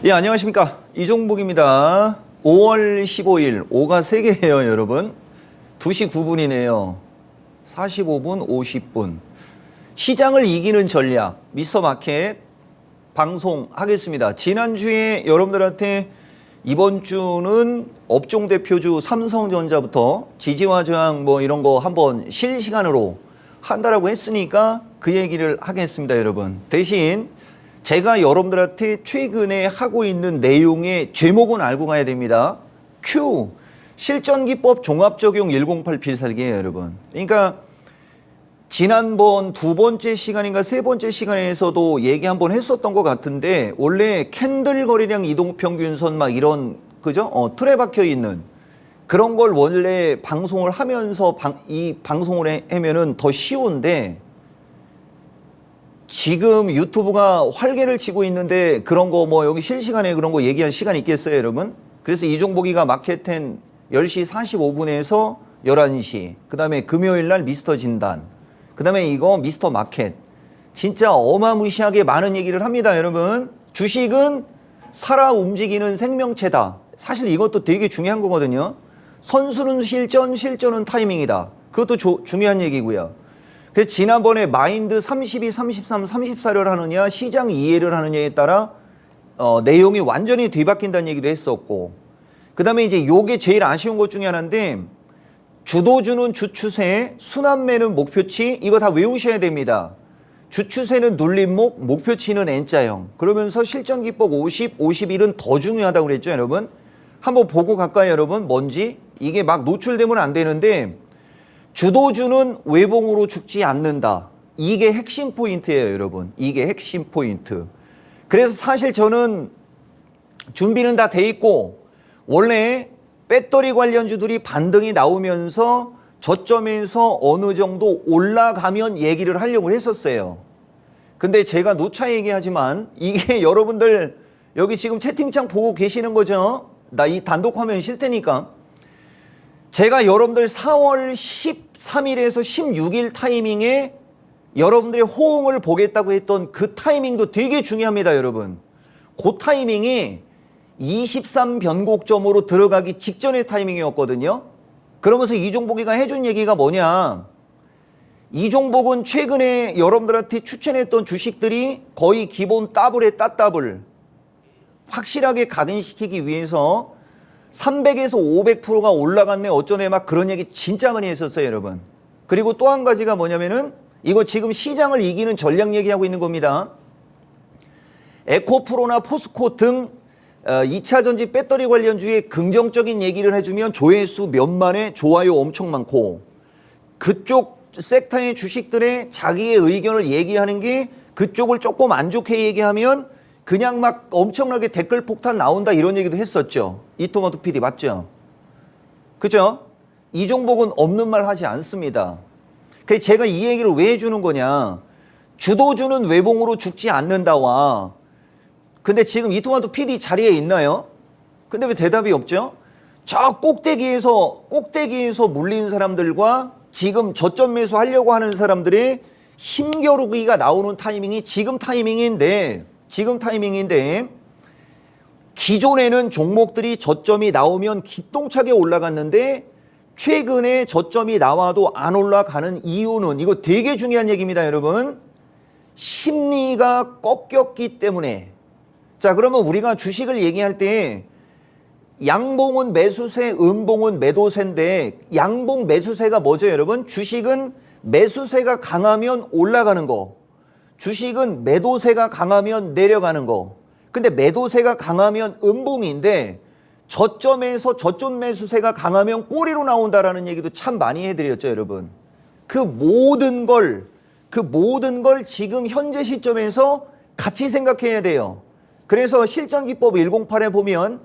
예, 안녕하십니까. 이종복입니다. 5월 15일, 5가 3개예요, 여러분. 2시 9분이네요. 45분, 50분. 시장을 이기는 전략, 미스터 마켓 방송하겠습니다. 지난주에 여러분들한테 이번 주는 업종 대표주 삼성전자부터 지지와 저항 뭐 이런 거 한번 실시간으로 한다라고 했으니까 그 얘기를 하겠습니다, 여러분. 대신 제가 여러분들한테 최근에 하고 있는 내용의 제목은 알고 가야 됩니다. Q, 실전기법 종합적용 108 필살기예요, 여러분. 그러니까 지난번 두 번째 시간인가 세 번째 시간에서도 얘기 한번 했었던 것 같은데, 원래 캔들 거래량 이동평균선 막 이런 그죠? 틀에 박혀 있는 그런 걸 원래 방송을 하면서 이 방송을 하면은 더 쉬운데, 지금 유튜브가 활개를 치고 있는데 그런 거 뭐 여기 실시간에 그런 거 얘기할 시간이 있겠어요, 여러분? 그래서 이종복이가 마켓텐 10시 45분에서 11시, 그 다음에 금요일 날 미스터 진단, 그 다음에 이거 미스터 마켓, 진짜 어마무시하게 많은 얘기를 합니다, 여러분. 주식은 살아 움직이는 생명체다. 사실 이것도 되게 중요한 거거든요. 선수는 실전, 실전은 타이밍이다. 그것도 중요한 얘기고요. 그래서 지난번에 마인드 32, 33, 34를 하느냐, 시장 이해를 하느냐에 따라 내용이 완전히 뒤바뀐다는 얘기도 했었고, 그 다음에 이제 요게 제일 아쉬운 것 중에 하나인데, 주도주는 주추세, 순환매는 목표치, 이거 다 외우셔야 됩니다. 주추세는 눌림목, 목표치는 N자형. 그러면서 실전기법 50, 51은 더 중요하다고 그랬죠, 여러분? 한번 보고 갈까요, 여러분? 뭔지? 이게 막 노출되면 안 되는데, 주도주는 외봉으로 죽지 않는다. 이게 핵심 포인트예요, 여러분. 이게 핵심 포인트. 그래서 사실 저는 준비는 다 돼 있고, 원래 배터리 관련주들이 반등이 나오면서 저점에서 어느 정도 올라가면 얘기를 하려고 했었어요. 근데 제가 누차 얘기하지만 이게 여러분들 여기 지금 채팅창 보고 계시는 거죠? 나 이 단독 화면 쉴 테니까. 제가 여러분들 4월 13일에서 16일 타이밍에 여러분들의 호응을 보겠다고 했던 그 타이밍도 되게 중요합니다, 여러분. 그 타이밍이 23 변곡점으로 들어가기 직전의 타이밍이었거든요. 그러면서 이종복이가 해준 얘기가 뭐냐. 이종복은 최근에 여러분들한테 추천했던 주식들이 거의 기본 더블에 따더블 확실하게 각인시키기 위해서 300에서 500%가 올라갔네 어쩌네 막 그런 얘기 진짜 많이 했었어요, 여러분. 그리고 또 한 가지가 뭐냐면은 이거 지금 시장을 이기는 전략 얘기하고 있는 겁니다. 에코프로나 포스코 등 2차전지 배터리 관련주에 긍정적인 얘기를 해주면 조회수 몇만에 좋아요 엄청 많고, 그쪽 섹터의 주식들의 자기의 의견을 얘기하는 게 그쪽을 조금 안 좋게 얘기하면 그냥 막 엄청나게 댓글 폭탄 나온다 이런 얘기도 했었죠. 이토마토 PD 맞죠? 그죠? 이종복은 없는 말 하지 않습니다. 그래서 제가 이 얘기를 왜 해주는 거냐. 주도주는 외봉으로 죽지 않는다와, 근데 지금 이토마토 PD 자리에 있나요? 근데 왜 대답이 없죠? 저 꼭대기에서 물린 사람들과 지금 저점 매수 하려고 하는 사람들의 힘겨루기가 나오는 타이밍이 지금 타이밍인데, 기존에는 종목들이 저점이 나오면 기똥차게 올라갔는데 최근에 저점이 나와도 안 올라가는 이유는, 이거 되게 중요한 얘기입니다, 여러분. 심리가 꺾였기 때문에. 자, 그러면 우리가 주식을 얘기할 때 양봉은 매수세, 음봉은 매도세인데, 양봉 매수세가 뭐죠, 여러분? 주식은 매수세가 강하면 올라가는 거, 주식은 매도세가 강하면 내려가는 거. 근데 매도세가 강하면 음봉인데, 저점에서 저점 매수세가 강하면 꼬리로 나온다라는 얘기도 참 많이 해드렸죠, 여러분. 그 모든 걸 지금 현재 시점에서 같이 생각해야 돼요. 그래서 실전기법 108에 보면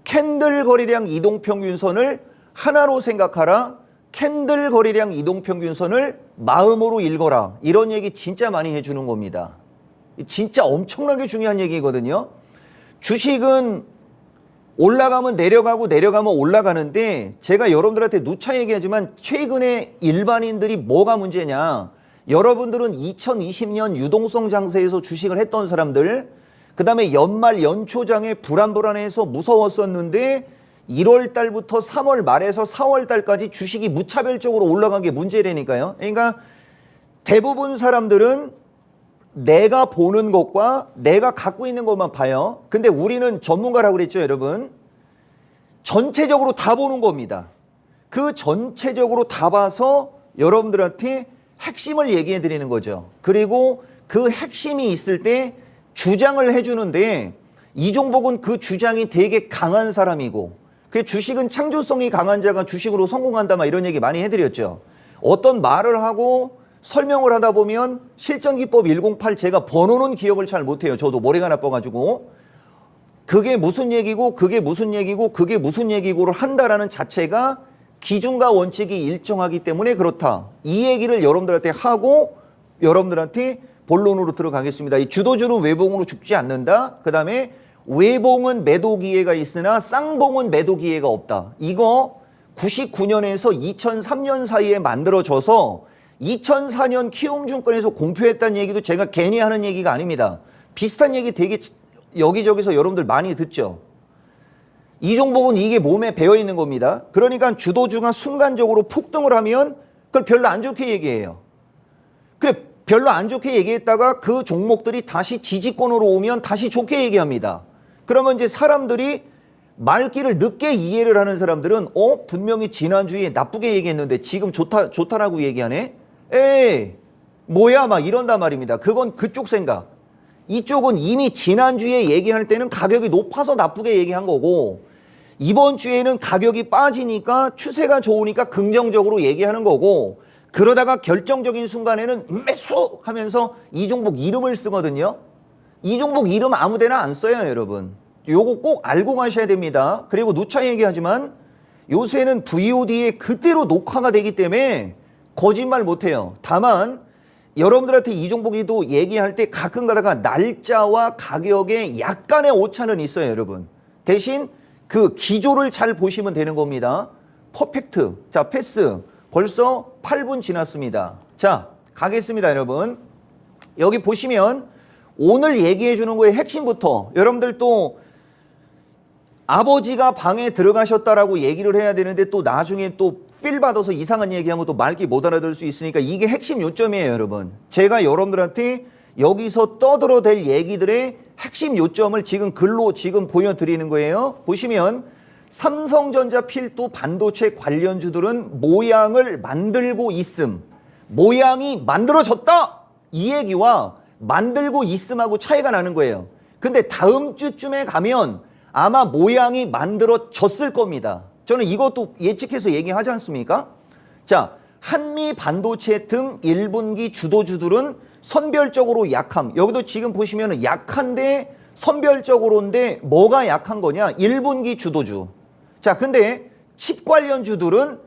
캔들 거래량 이동평균선을 하나로 생각하라, 캔들 거래량 이동평균선을 마음으로 읽어라, 이런 얘기 진짜 많이 해주는 겁니다. 진짜 엄청나게 중요한 얘기거든요. 주식은 올라가면 내려가고 내려가면 올라가는데, 제가 여러분들한테 누차 얘기하지만 최근에 일반인들이 뭐가 문제냐. 여러분들은 2020년 유동성 장세에서 주식을 했던 사람들, 그 다음에 연말 연초장에 불안해서 무서웠었는데 1월 달부터 3월 말에서 4월 달까지 주식이 무차별적으로 올라간 게 문제라니까요. 그러니까 대부분 사람들은 내가 보는 것과 내가 갖고 있는 것만 봐요. 근데 우리는 전문가라고 그랬죠, 여러분. 전체적으로 다 보는 겁니다. 그 전체적으로 다 봐서 여러분들한테 핵심을 얘기해 드리는 거죠. 그리고 그 핵심이 있을 때 주장을 해주는데 이종복은 그 주장이 되게 강한 사람이고, 그 주식은 창조성이 강한 자가 주식으로 성공한다, 막 이런 얘기 많이 해드렸죠. 어떤 말을 하고 설명을 하다 보면 실전기법 108 제가 번호는 기억을 잘 못해요. 저도 머리가 나빠가지고 그게 무슨 얘기고 그게 무슨 얘기고 그게 무슨 얘기고를 한다라는 자체가 기준과 원칙이 일정하기 때문에 그렇다. 이 얘기를 여러분들한테 하고 여러분들한테 본론으로 들어가겠습니다. 이 주도주는 외봉으로 죽지 않는다. 그 다음에 외봉은 매도 기회가 있으나 쌍봉은 매도 기회가 없다. 이거 99년에서 2003년 사이에 만들어져서 2004년 키움증권에서 공표했다는 얘기도 제가 괜히 하는 얘기가 아닙니다. 비슷한 얘기 되게 여기저기서 여러분들 많이 듣죠. 이종복은 이게 몸에 배어 있는 겁니다. 그러니까 주도주가 순간적으로 폭등을 하면 그걸 별로 안 좋게 얘기해요. 그래, 별로 안 좋게 얘기했다가 그 종목들이 다시 지지권으로 오면 다시 좋게 얘기합니다. 그러면 이제 사람들이 말귀를 늦게 이해를 하는 사람들은 분명히 지난주에 나쁘게 얘기했는데 지금 좋다라고 얘기하네? 에이, 뭐야, 막 이런단 말입니다. 그건 그쪽 생각. 이쪽은 이미 지난주에 얘기할 때는 가격이 높아서 나쁘게 얘기한 거고, 이번 주에는 가격이 빠지니까 추세가 좋으니까 긍정적으로 얘기하는 거고, 그러다가 결정적인 순간에는 매수 하면서 이종복 이름을 쓰거든요. 이종복 이름 아무 데나 안 써요, 여러분. 요거 꼭 알고 가셔야 됩니다. 그리고 누차 얘기하지만 요새는 VOD에 그대로 녹화가 되기 때문에 거짓말 못해요. 다만 여러분들한테 이종복이도 얘기할 때 가끔 가다가 날짜와 가격에 약간의 오차는 있어요, 여러분. 대신 그 기조를 잘 보시면 되는 겁니다. 퍼펙트. 자, 패스. 벌써 8분 지났습니다. 자, 가겠습니다, 여러분. 여기 보시면 오늘 얘기해 주는 거의 핵심부터 여러분들 또 아버지가 방에 들어가셨다라고 얘기를 해야 되는데 또 나중에 또 필 받아서 이상한 얘기하면 또 말귀 못 알아들을 수 있으니까 이게 핵심 요점이에요, 여러분. 제가 여러분들한테 여기서 떠들어댈 얘기들의 핵심 요점을 지금 글로 지금 보여드리는 거예요. 보시면 삼성전자 필두 반도체 관련주들은 모양을 만들고 있음. 모양이 만들어졌다! 이 얘기와 만들고 있음하고 차이가 나는 거예요. 근데 다음 주쯤에 가면 아마 모양이 만들어졌을 겁니다. 저는 이것도 예측해서 얘기하지 않습니까? 자, 한미 반도체 등 1분기 주도주들은 선별적으로 약함. 여기도 지금 보시면 약한데 선별적으로인데 뭐가 약한 거냐? 1분기 주도주. 자, 근데 칩 관련주들은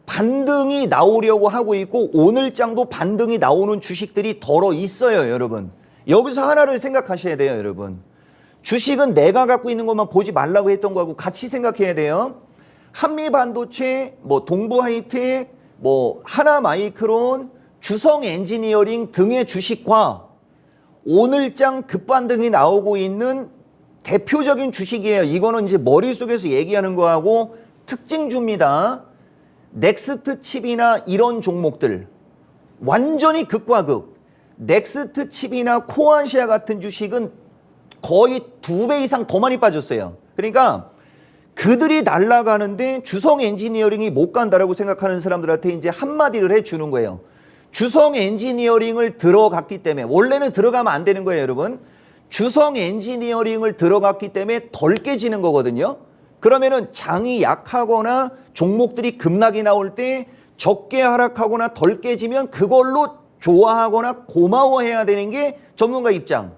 반등이 나오려고 하고 있고 오늘장도 반등이 나오는 주식들이 덜어 있어요, 여러분. 여기서 하나를 생각하셔야 돼요, 여러분. 주식은 내가 갖고 있는 것만 보지 말라고 했던 거하고 같이 생각해야 돼요. 한미반도체, 동부하이텍, 하나마이크론, 주성엔지니어링 등의 주식과 오늘장 급반등이 나오고 있는 대표적인 주식이에요. 이거는 이제 머릿속에서 얘기하는 거하고 특징주입니다. 넥스트 칩이나 이런 종목들 완전히 극과 극. 넥스트 칩이나 코안시아 같은 주식은 거의 2배 이상 더 많이 빠졌어요. 그러니까 그들이 날아가는데 주성 엔지니어링이 못 간다라고 생각하는 사람들한테 이제 한마디를 해주는 거예요. 주성 엔지니어링을 들어갔기 때문에, 원래는 들어가면 안 되는 거예요, 여러분. 주성 엔지니어링을 들어갔기 때문에 덜 깨지는 거거든요. 그러면은 장이 약하거나 종목들이 급락이 나올 때 적게 하락하거나 덜 깨지면 그걸로 좋아하거나 고마워해야 되는 게 전문가 입장.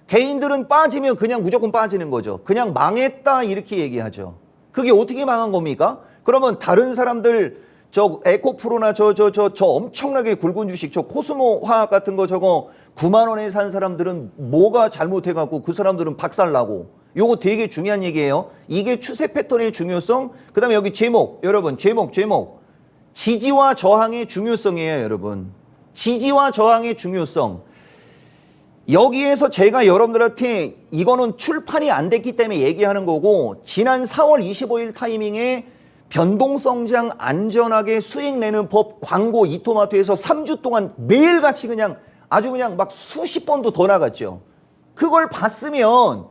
개인들은 빠지면 그냥 무조건 빠지는 거죠. 그냥 망했다 이렇게 얘기하죠. 그게 어떻게 망한 겁니까? 그러면 다른 사람들 저 에코프로나 저 엄청나게 굵은 주식 저 코스모 화학 같은 거 저거 9만 원에 산 사람들은 뭐가 잘못해갖고 그 사람들은 박살나고, 요거 되게 중요한 얘기예요. 이게 추세 패턴의 중요성. 그 다음에 여기 제목, 여러분 제목 지지와 저항의 중요성이에요, 여러분. 지지와 저항의 중요성. 여기에서 제가 여러분들한테 이거는 출판이 안 됐기 때문에 얘기하는 거고, 지난 4월 25일 타이밍에 변동성장 안전하게 수익 내는 법 광고 이토마토에서 3주 동안 매일같이 그냥 아주 그냥 막 수십 번도 더 나갔죠. 그걸 봤으면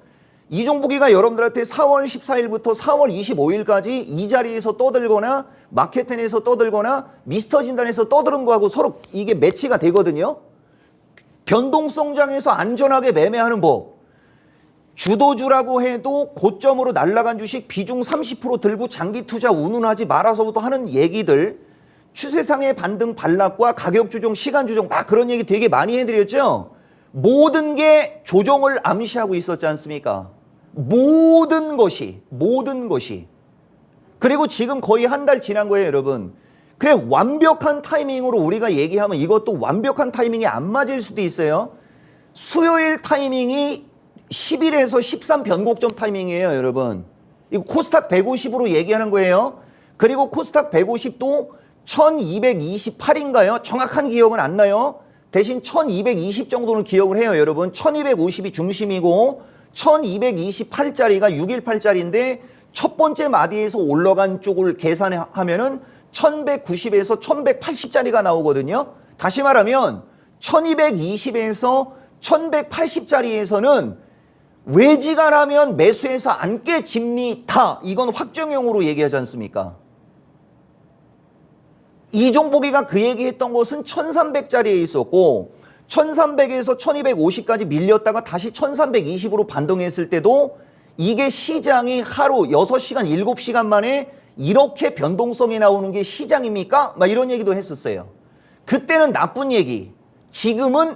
이종복이가 여러분들한테 4월 14일부터 4월 25일까지 이 자리에서 떠들거나 마케팅에서 떠들거나 미스터 진단에서 떠드는 거하고 서로 이게 매치가 되거든요. 변동성장에서 안전하게 매매하는 법. 주도주라고 해도 고점으로 날아간 주식 비중 30% 들고 장기 투자 운운하지 말아서부터 하는 얘기들, 추세상의 반등 반락과 가격 조정, 시간 조정 막 그런 얘기 되게 많이 해드렸죠. 모든 게 조정을 암시하고 있었지 않습니까? 모든 것이. 그리고 지금 거의 한 달 지난 거예요, 여러분. 그래, 완벽한 타이밍으로 우리가 얘기하면 이것도 완벽한 타이밍이 안 맞을 수도 있어요. 수요일 타이밍이 10일에서 13 변곡점 타이밍이에요, 여러분. 이거 코스닥 150으로 얘기하는 거예요. 그리고 코스닥 150도 1228인가요? 정확한 기억은 안 나요. 대신 1220 정도는 기억을 해요, 여러분. 1250이 중심이고 1228짜리가 618짜리인데 첫 번째 마디에서 올라간 쪽을 계산하면은 1190에서 1180짜리가 나오거든요. 다시 말하면 1220에서 1180짜리에서는 외지가 나면 매수해서 안 깨집니다. 이건 확정형으로 얘기하지 않습니까? 이종복이가 그 얘기했던 것은 1300짜리에 있었고 1300에서 1250까지 밀렸다가 다시 1320으로 반등했을 때도 이게 시장이 하루 6시간, 7시간 만에 이렇게 변동성이 나오는 게 시장입니까? 막 이런 얘기도 했었어요. 그때는 나쁜 얘기. 지금은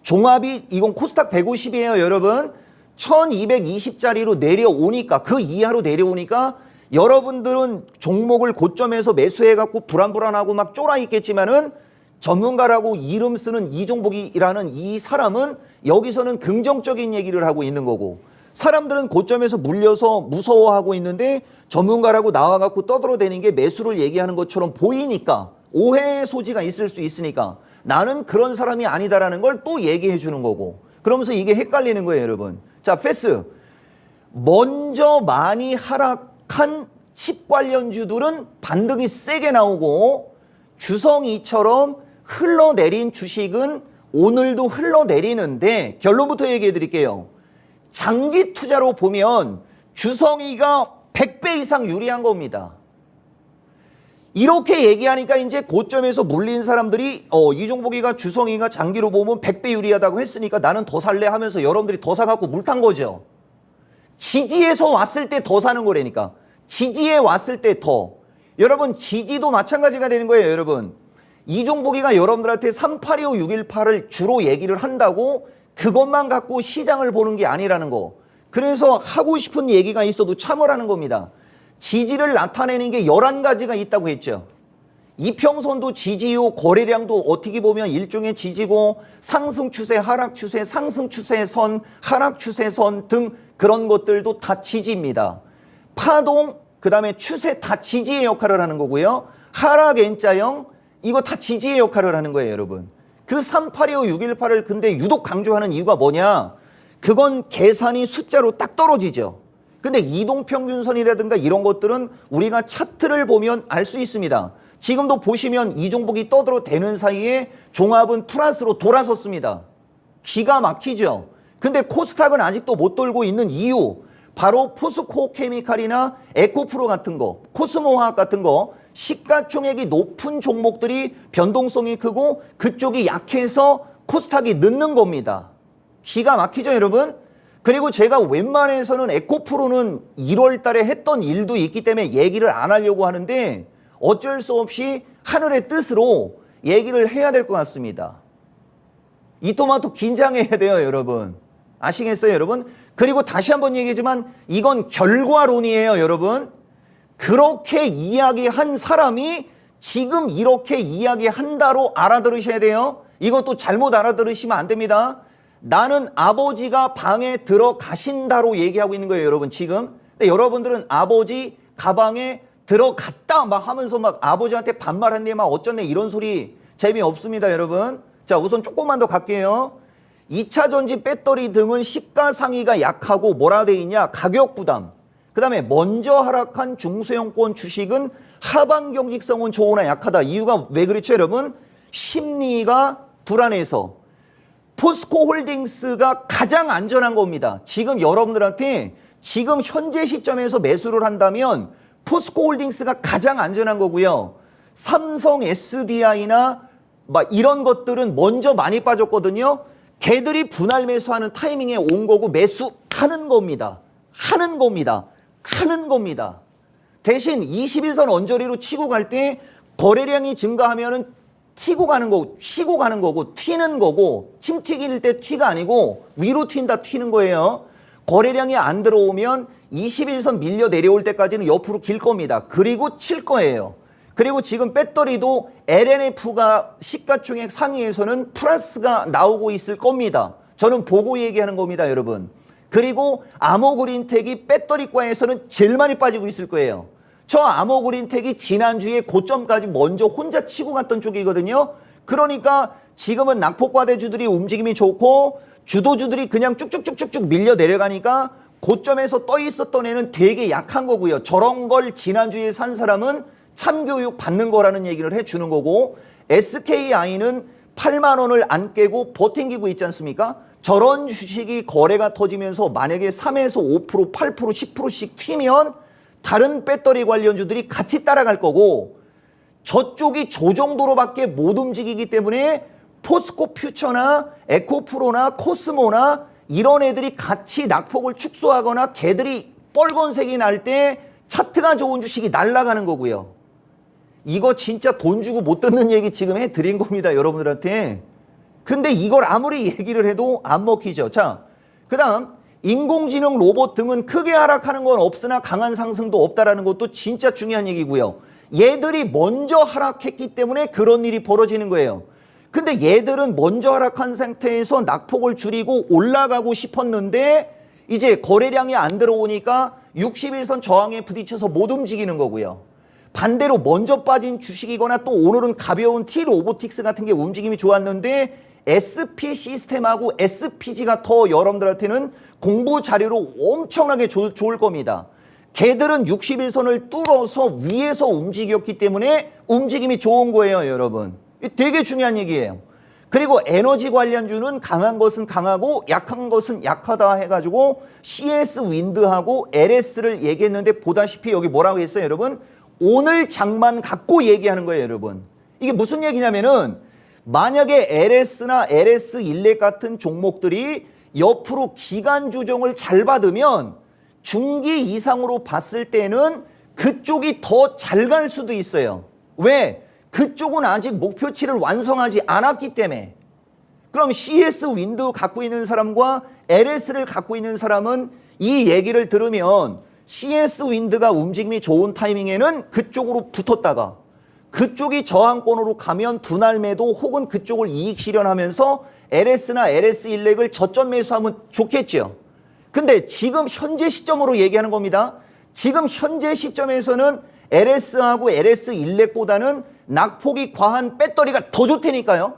종합이 이건 코스닥 150이에요, 여러분. 1220짜리로 내려오니까, 그 이하로 내려오니까 여러분들은 종목을 고점에서 매수해갖고 불안불안하고 막 쫄아 있겠지만은 전문가라고 이름 쓰는 이종복이라는 이 사람은 여기서는 긍정적인 얘기를 하고 있는 거고, 사람들은 고점에서 물려서 무서워하고 있는데 전문가라고 나와갖고 떠들어대는 게 매수를 얘기하는 것처럼 보이니까 오해의 소지가 있을 수 있으니까 나는 그런 사람이 아니다라는 걸 또 얘기해 주는 거고, 그러면서 이게 헷갈리는 거예요, 여러분. 자, 패스. 먼저 많이 하락한 칩 관련주들은 반등이 세게 나오고 주성이처럼 흘러내린 주식은 오늘도 흘러내리는데 결론부터 얘기해 드릴게요. 장기 투자로 보면 주성이가 100배 이상 유리한 겁니다. 이렇게 얘기하니까 이제 고점에서 물린 사람들이 이종복이가 주성이가 장기로 보면 100배 유리하다고 했으니까 나는 더 살래 하면서 여러분들이 더 사갖고 물탄 거죠. 지지에서 왔을 때 더 사는 거라니까. 지지에 왔을 때 더. 여러분 지지도 마찬가지가 되는 거예요, 여러분. 이종복이가 여러분들한테 382호 618을 주로 얘기를 한다고 그것만 갖고 시장을 보는 게 아니라는 거. 그래서 하고 싶은 얘기가 있어도 참으라는 겁니다. 지지를 나타내는 게 11가지가 있다고 했죠. 이평선도 지지요, 거래량도 어떻게 보면 일종의 지지고 상승 추세, 하락 추세, 상승 추세선, 하락 추세선 등 그런 것들도 다 지지입니다. 파동, 그 다음에 추세 다 지지의 역할을 하는 거고요. 하락 N자형, 이거 다 지지의 역할을 하는 거예요, 여러분. 그 382호 618을 근데 유독 강조하는 이유가 뭐냐? 그건 계산이 숫자로 딱 떨어지죠. 근데 이동평균선이라든가 이런 것들은 우리가 차트를 보면 알 수 있습니다. 지금도 보시면 이종복이 떠들어대는 사이에 종합은 플러스로 돌아섰습니다. 기가 막히죠. 근데 코스닥은 아직도 못 돌고 있는 이유, 바로 포스코케미칼이나 에코프로 같은 거, 코스모화학 같은 거, 시가총액이 높은 종목들이 변동성이 크고 그쪽이 약해서 코스닥이 늦는 겁니다. 기가 막히죠, 여러분? 그리고 제가 웬만해서는 에코프로는 1월 달에 했던 일도 있기 때문에 얘기를 안 하려고 하는데 어쩔 수 없이 하늘의 뜻으로 얘기를 해야 될 것 같습니다. 이토마토 긴장해야 돼요, 여러분. 아시겠어요, 여러분? 그리고 다시 한번 얘기하지만 이건 결과론이에요, 여러분. 그렇게 이야기한 사람이 지금 이렇게 이야기한다로 알아들으셔야 돼요. 이것도 잘못 알아들으시면 안 됩니다. 나는 아버지가 방에 들어가신다로 얘기하고 있는 거예요, 여러분, 지금. 근데 여러분들은 아버지 가방에 들어갔다 막 하면서 막 아버지한테 반말했네 막 어쩌네 이런 소리 재미없습니다, 여러분. 자, 우선 조금만 더 갈게요. 2차 전지 배터리 등은 시가상위가 약하고 뭐라 돼 있냐? 가격 부담. 그 다음에 먼저 하락한 중소형권 주식은 하방 경직성은 좋으나 약하다. 이유가 왜 그렇죠, 여러분? 심리가 불안해서. 포스코 홀딩스가 가장 안전한 겁니다. 지금 여러분들한테 지금 현재 시점에서 매수를 한다면 포스코 홀딩스가 가장 안전한 거고요. 삼성 SDI나 막 이런 것들은 먼저 많이 빠졌거든요. 걔들이 분할 매수하는 타이밍에 온 거고 매수하는 겁니다. 하는 겁니다. 하는 겁니다. 대신 21선 언저리로 치고 갈 때 거래량이 증가하면은 튀고 가는 거고, 쉬고 가는 거고, 튀는 거고, 침 튀길 때 튀가 아니고 위로 튄다 튀는 거예요. 거래량이 안 들어오면 21선 밀려 내려올 때까지는 옆으로 길 겁니다. 그리고 칠 거예요. 그리고 지금 배터리도 LNF가 시가총액 상위에서는 플러스가 나오고 있을 겁니다. 저는 보고 얘기하는 겁니다, 여러분. 그리고 아모그린텍이 배터리과에서는 제일 많이 빠지고 있을 거예요. 저 아모그린텍이 지난주에 고점까지 먼저 혼자 치고 갔던 쪽이거든요. 그러니까 지금은 낙폭과대주들이 움직임이 좋고 주도주들이 그냥 쭉쭉쭉쭉쭉 밀려 내려가니까 고점에서 떠 있었던 애는 되게 약한 거고요. 저런 걸 지난주에 산 사람은 참교육 받는 거라는 얘기를 해주는 거고, SKI는 8만 원을 안 깨고 버팅기고 있지 않습니까? 저런 주식이 거래가 터지면서 만약에 3에서 5%, 8%, 10%씩 튀면 다른 배터리 관련주들이 같이 따라갈 거고, 저쪽이 저 정도로밖에 못 움직이기 때문에 포스코 퓨처나 에코프로나 코스모나 이런 애들이 같이 낙폭을 축소하거나 걔들이 빨간색이 날 때 차트가 좋은 주식이 날아가는 거고요. 이거 진짜 돈 주고 못 듣는 얘기 지금 해드린 겁니다, 여러분들한테. 근데 이걸 아무리 얘기를 해도 안 먹히죠. 자, 그 다음 인공지능 로봇 등은 크게 하락하는 건 없으나 강한 상승도 없다라는 것도 진짜 중요한 얘기고요. 얘들이 먼저 하락했기 때문에 그런 일이 벌어지는 거예요. 근데 얘들은 먼저 하락한 상태에서 낙폭을 줄이고 올라가고 싶었는데 이제 거래량이 안 들어오니까 61선 저항에 부딪혀서 못 움직이는 거고요. 반대로 먼저 빠진 주식이거나 또 오늘은 가벼운 T-로보틱스 같은 게 움직임이 좋았는데 SP 시스템하고 SPG가 더 여러분들한테는 공부 자료로 엄청나게 좋을 겁니다. 걔들은 61선을 뚫어서 위에서 움직였기 때문에 움직임이 좋은 거예요, 여러분. 되게 중요한 얘기예요. 그리고 에너지 관련주는 강한 것은 강하고 약한 것은 약하다 해가지고 CS 윈드하고 LS를 얘기했는데 보다시피 여기 뭐라고 했어요, 여러분? 오늘 장만 갖고 얘기하는 거예요, 여러분. 이게 무슨 얘기냐면은 만약에 LS나 LS 일렉 같은 종목들이 옆으로 기간 조정을 잘 받으면 중기 이상으로 봤을 때는 그쪽이 더 잘 갈 수도 있어요. 왜? 그쪽은 아직 목표치를 완성하지 않았기 때문에. 그럼 CS 윈드 갖고 있는 사람과 LS를 갖고 있는 사람은 이 얘기를 들으면 CS 윈드가 움직임이 좋은 타이밍에는 그쪽으로 붙었다가 그쪽이 저항권으로 가면 분할 매도 혹은 그쪽을 이익 실현하면서 LS나 LS 일렉을 저점 매수하면 좋겠죠. 근데 지금 현재 시점으로 얘기하는 겁니다. 지금 현재 시점에서는 LS하고 LS 일렉보다는 낙폭이 과한 배터리가 더 좋다니까요.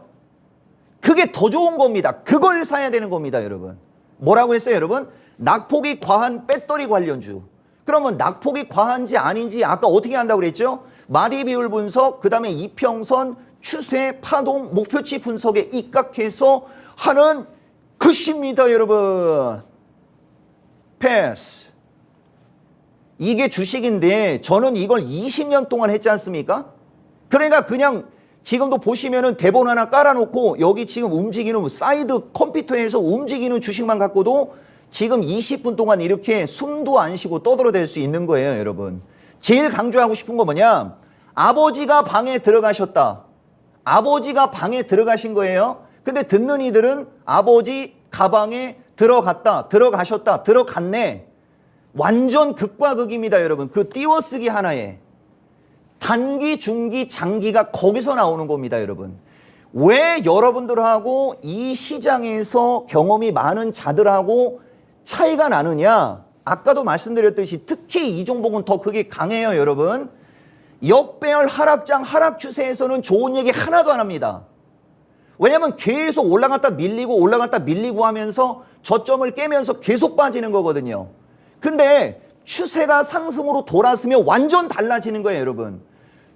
그게 더 좋은 겁니다. 그걸 사야 되는 겁니다, 여러분. 뭐라고 했어요, 여러분? 낙폭이 과한 배터리 관련주. 그러면 낙폭이 과한지 아닌지 아까 어떻게 한다고 그랬죠? 마디 비율 분석, 그 다음에 이평선, 추세, 파동, 목표치 분석에 입각해서 하는 것입니다, 여러분. 패스. 이게 주식인데 저는 이걸 20년 동안 했지 않습니까? 그러니까 그냥 지금도 보시면은 대본 하나 깔아놓고 여기 지금 움직이는 사이드 컴퓨터에서 움직이는 주식만 갖고도 지금 20분 동안 이렇게 숨도 안 쉬고 떠들어댈 수 있는 거예요, 여러분. 제일 강조하고 싶은 거 뭐냐? 아버지가 방에 들어가셨다. 아버지가 방에 들어가신 거예요. 근데 듣는 이들은 아버지 가방에 들어갔다, 들어가셨다, 들어갔네. 완전 극과 극입니다, 여러분. 그 띄워쓰기 하나에. 단기, 중기, 장기가 거기서 나오는 겁니다, 여러분. 왜 여러분들하고 이 시장에서 경험이 많은 자들하고 차이가 나느냐? 아까도 말씀드렸듯이 특히 이 종목은 더 그게 강해요, 여러분. 역배열 하락장 하락 추세에서는 좋은 얘기 하나도 안 합니다. 왜냐면 계속 올라갔다 밀리고 하면서 저점을 깨면서 계속 빠지는 거거든요. 근데 추세가 상승으로 돌아서면 완전 달라지는 거예요, 여러분.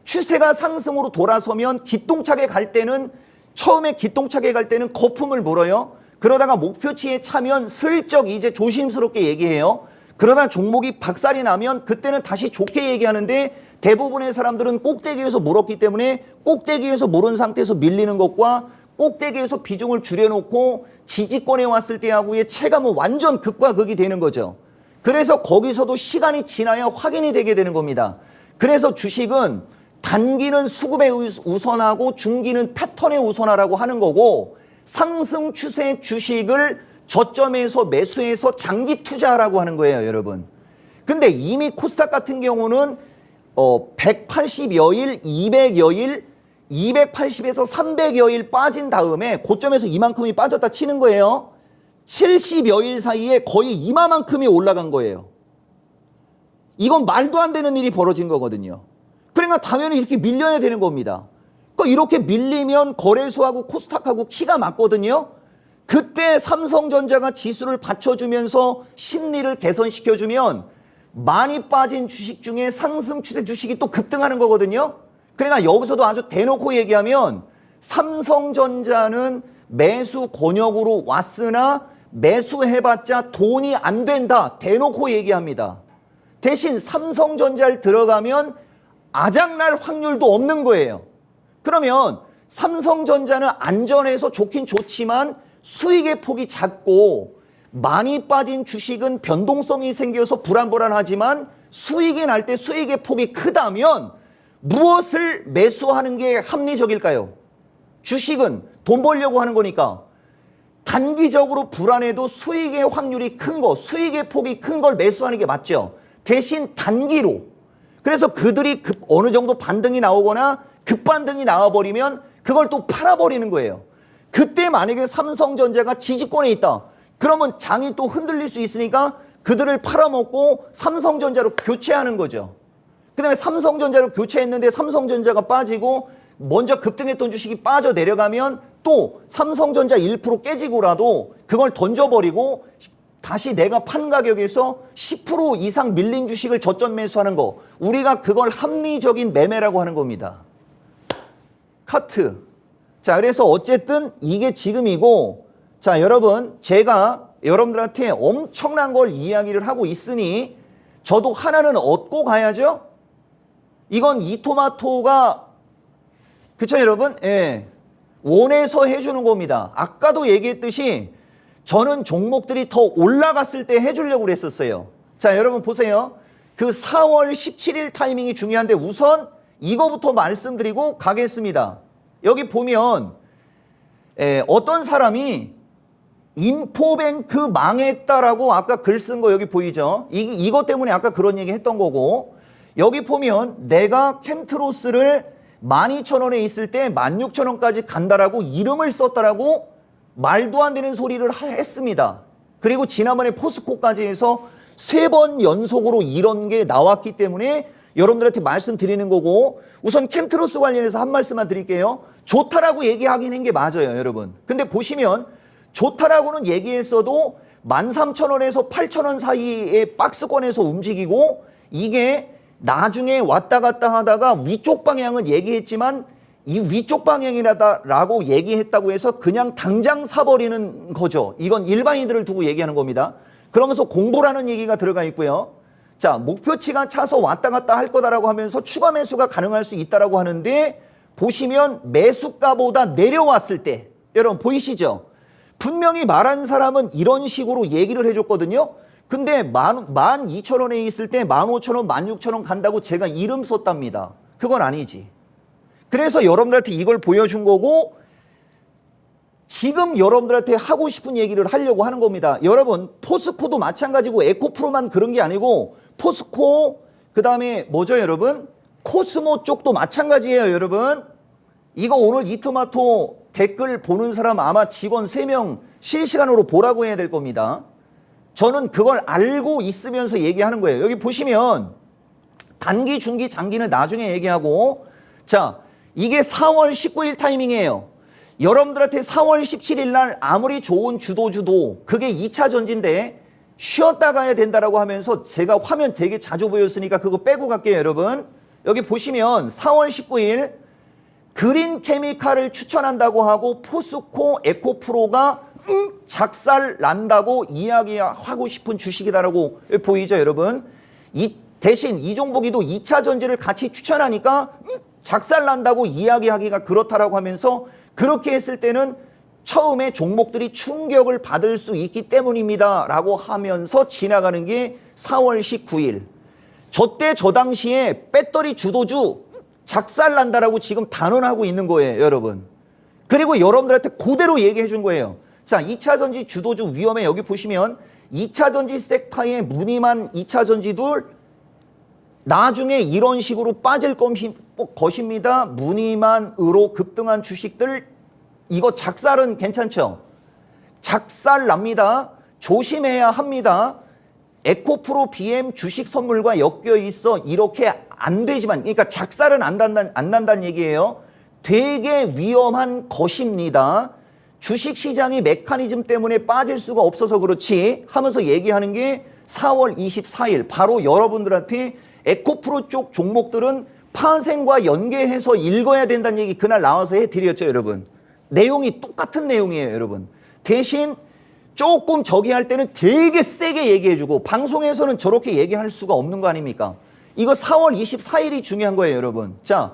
추세가 상승으로 돌아서면 기똥차게 갈 때는, 처음에 기똥차게 갈 때는 거품을 물어요. 그러다가 목표치에 차면 슬쩍 이제 조심스럽게 얘기해요. 그러다 종목이 박살이 나면 그때는 다시 좋게 얘기하는데, 대부분의 사람들은 꼭대기에서 물었기 때문에 꼭대기에서 물은 상태에서 밀리는 것과 꼭대기에서 비중을 줄여놓고 지지권에 왔을 때하고의 체감은 완전 극과 극이 되는 거죠. 그래서 거기서도 시간이 지나야 확인이 되게 되는 겁니다. 그래서 주식은 단기는 수급에 우선하고 중기는 패턴에 우선하라고 하는 거고, 상승 추세 주식을 저점에서 매수해서 장기 투자하라고 하는 거예요, 여러분. 근데 이미 코스닥 같은 경우는 180여일, 200여일, 280에서 300여일 빠진 다음에 고점에서 이만큼이 빠졌다 치는 거예요. 70여일 사이에 거의 이만큼이 올라간 거예요. 이건 말도 안 되는 일이 벌어진 거거든요. 그러니까 당연히 이렇게 밀려야 되는 겁니다. 그러니까 이렇게 밀리면 거래소하고 코스닥하고 키가 맞거든요. 그때 삼성전자가 지수를 받쳐주면서 심리를 개선시켜주면 많이 빠진 주식 중에 상승 추세 주식이 또 급등하는 거거든요. 그러니까 여기서도 아주 대놓고 얘기하면 삼성전자는 매수 권역으로 왔으나 매수해봤자 돈이 안 된다. 대놓고 얘기합니다. 대신 삼성전자를 들어가면 아작날 확률도 없는 거예요. 그러면 삼성전자는 안전해서 좋긴 좋지만 수익의 폭이 작고, 많이 빠진 주식은 변동성이 생겨서 불안불안하지만 수익이 날 때 수익의 폭이 크다면 무엇을 매수하는 게 합리적일까요? 주식은 돈 벌려고 하는 거니까 단기적으로 불안해도 수익의 확률이 큰 거, 수익의 폭이 큰 걸 매수하는 게 맞죠. 대신 단기로. 그래서 그들이 어느 정도 반등이 나오거나 급반등이 나와버리면 그걸 또 팔아버리는 거예요. 그때 만약에 삼성전자가 지지권에 있다. 그러면 장이 또 흔들릴 수 있으니까 그들을 팔아먹고 삼성전자로 교체하는 거죠. 그 다음에 삼성전자로 교체했는데 삼성전자가 빠지고 먼저 급등했던 주식이 빠져 내려가면 또 삼성전자 1% 깨지고라도 그걸 던져버리고 다시 내가 판 가격에서 10% 이상 밀린 주식을 저점 매수하는 거, 우리가 그걸 합리적인 매매라고 하는 겁니다. 카트. 자, 그래서 어쨌든 이게 지금이고, 자, 여러분, 제가 여러분들한테 엄청난 걸 이야기를 하고 있으니 저도 하나는 얻고 가야죠. 이건 이토마토가, 그쵸 여러분? 예, 원해서 해주는 겁니다. 아까도 얘기했듯이 저는 종목들이 더 올라갔을 때 해주려고 그랬었어요. 자, 여러분 보세요. 그 4월 17일 타이밍이 중요한데 우선 이거부터 말씀드리고 가겠습니다. 여기 보면 어떤 사람이 인포뱅크 망했다라고 아까 글 쓴 거 여기 보이죠? 이것 때문에 아까 그런 얘기 했던 거고, 여기 보면 내가 캠트로스를 12,000원에 있을 때 16,000원까지 간다라고 이름을 썼다라고 말도 안 되는 소리를 했습니다. 그리고 지난번에 포스코까지 해서 3번 연속으로 이런 게 나왔기 때문에 여러분들한테 말씀드리는 거고, 우선 캠트로스 관련해서 한 말씀만 드릴게요. 좋다라고 얘기하긴 한 게 맞아요, 여러분. 근데 보시면 좋다라고는 얘기했어도 13,000원에서 8,000원 사이의 박스권에서 움직이고, 이게 나중에 왔다 갔다 하다가 위쪽 방향은 얘기했지만 이 위쪽 방향이라고 얘기했다고 해서 그냥 당장 사버리는 거죠. 이건 일반인들을 두고 얘기하는 겁니다. 그러면서 공부라는 얘기가 들어가 있고요. 자, 목표치가 차서 왔다 갔다 할 거다라고 하면서 추가 매수가 가능할 수 있다라고 하는데, 보시면 매수가보다 내려왔을 때, 여러분 보이시죠? 분명히 말한 사람은 이런 식으로 얘기를 해줬거든요. 근데 12,000원에 있을 때 15,000원, 16,000원 간다고 제가 이름 썼답니다. 그건 아니지. 그래서 여러분들한테 이걸 보여준 거고, 지금 여러분들한테 하고 싶은 얘기를 하려고 하는 겁니다. 여러분, 포스코도 마찬가지고 에코프로만 그런 게 아니고 포스코, 그 다음에 뭐죠 여러분? 코스모 쪽도 마찬가지예요, 여러분. 이거 오늘 이토마토 댓글 보는 사람 아마 직원 3명 실시간으로 보라고 해야 될 겁니다. 저는 그걸 알고 있으면서 얘기하는 거예요. 여기 보시면 단기, 중기, 장기는 나중에 얘기하고, 자, 이게 4월 19일 타이밍이에요. 여러분들한테 4월 17일 날 아무리 좋은 주도주도 그게 2차 전지인데 쉬었다 가야 된다라고 하면서 제가 화면 되게 자주 보였으니까 그거 빼고 갈게요, 여러분. 여기 보시면 4월 19일 그린케미칼을 추천한다고 하고 포스코 에코프로가 작살 난다고 이야기하고 싶은 주식이다라고 보이죠, 여러분? 대신 이종복이도 2차 전지를 같이 추천하니까 작살 난다고 이야기하기가 그렇다라고 하면서 그렇게 했을 때는 처음에 종목들이 충격을 받을 수 있기 때문입니다 라고 하면서 지나가는 게 4월 19일. 저 당시에 배터리 주도주 작살난다라고 지금 단언하고 있는 거예요, 여러분. 그리고 여러분들한테 그대로 얘기해 준 거예요. 자, 2차 전지 주도주 위험해. 여기 보시면 2차 전지 섹터에 무늬만 2차 전지들 나중에 이런 식으로 빠질 것입니다. 무늬만으로 급등한 주식들 이거 작살은 괜찮죠? 작살 납니다. 조심해야 합니다. 에코프로 BM 주식 선물과 엮여 있어 이렇게 안 되지만, 그러니까 작살은 안 난다는 얘기예요. 되게 위험한 것입니다. 주식시장이 메커니즘 때문에 빠질 수가 없어서 그렇지 하면서 얘기하는 게 4월 24일 바로 여러분들한테 에코프로 쪽 종목들은 파생과 연계해서 읽어야 된다는 얘기 그날 나와서 해드렸죠, 여러분. 내용이 똑같은 내용이에요, 여러분. 대신 조금 저기 할 때는 되게 세게 얘기해주고 방송에서는 저렇게 얘기할 수가 없는 거 아닙니까? 이거 4월 24일이 중요한 거예요, 여러분. 자,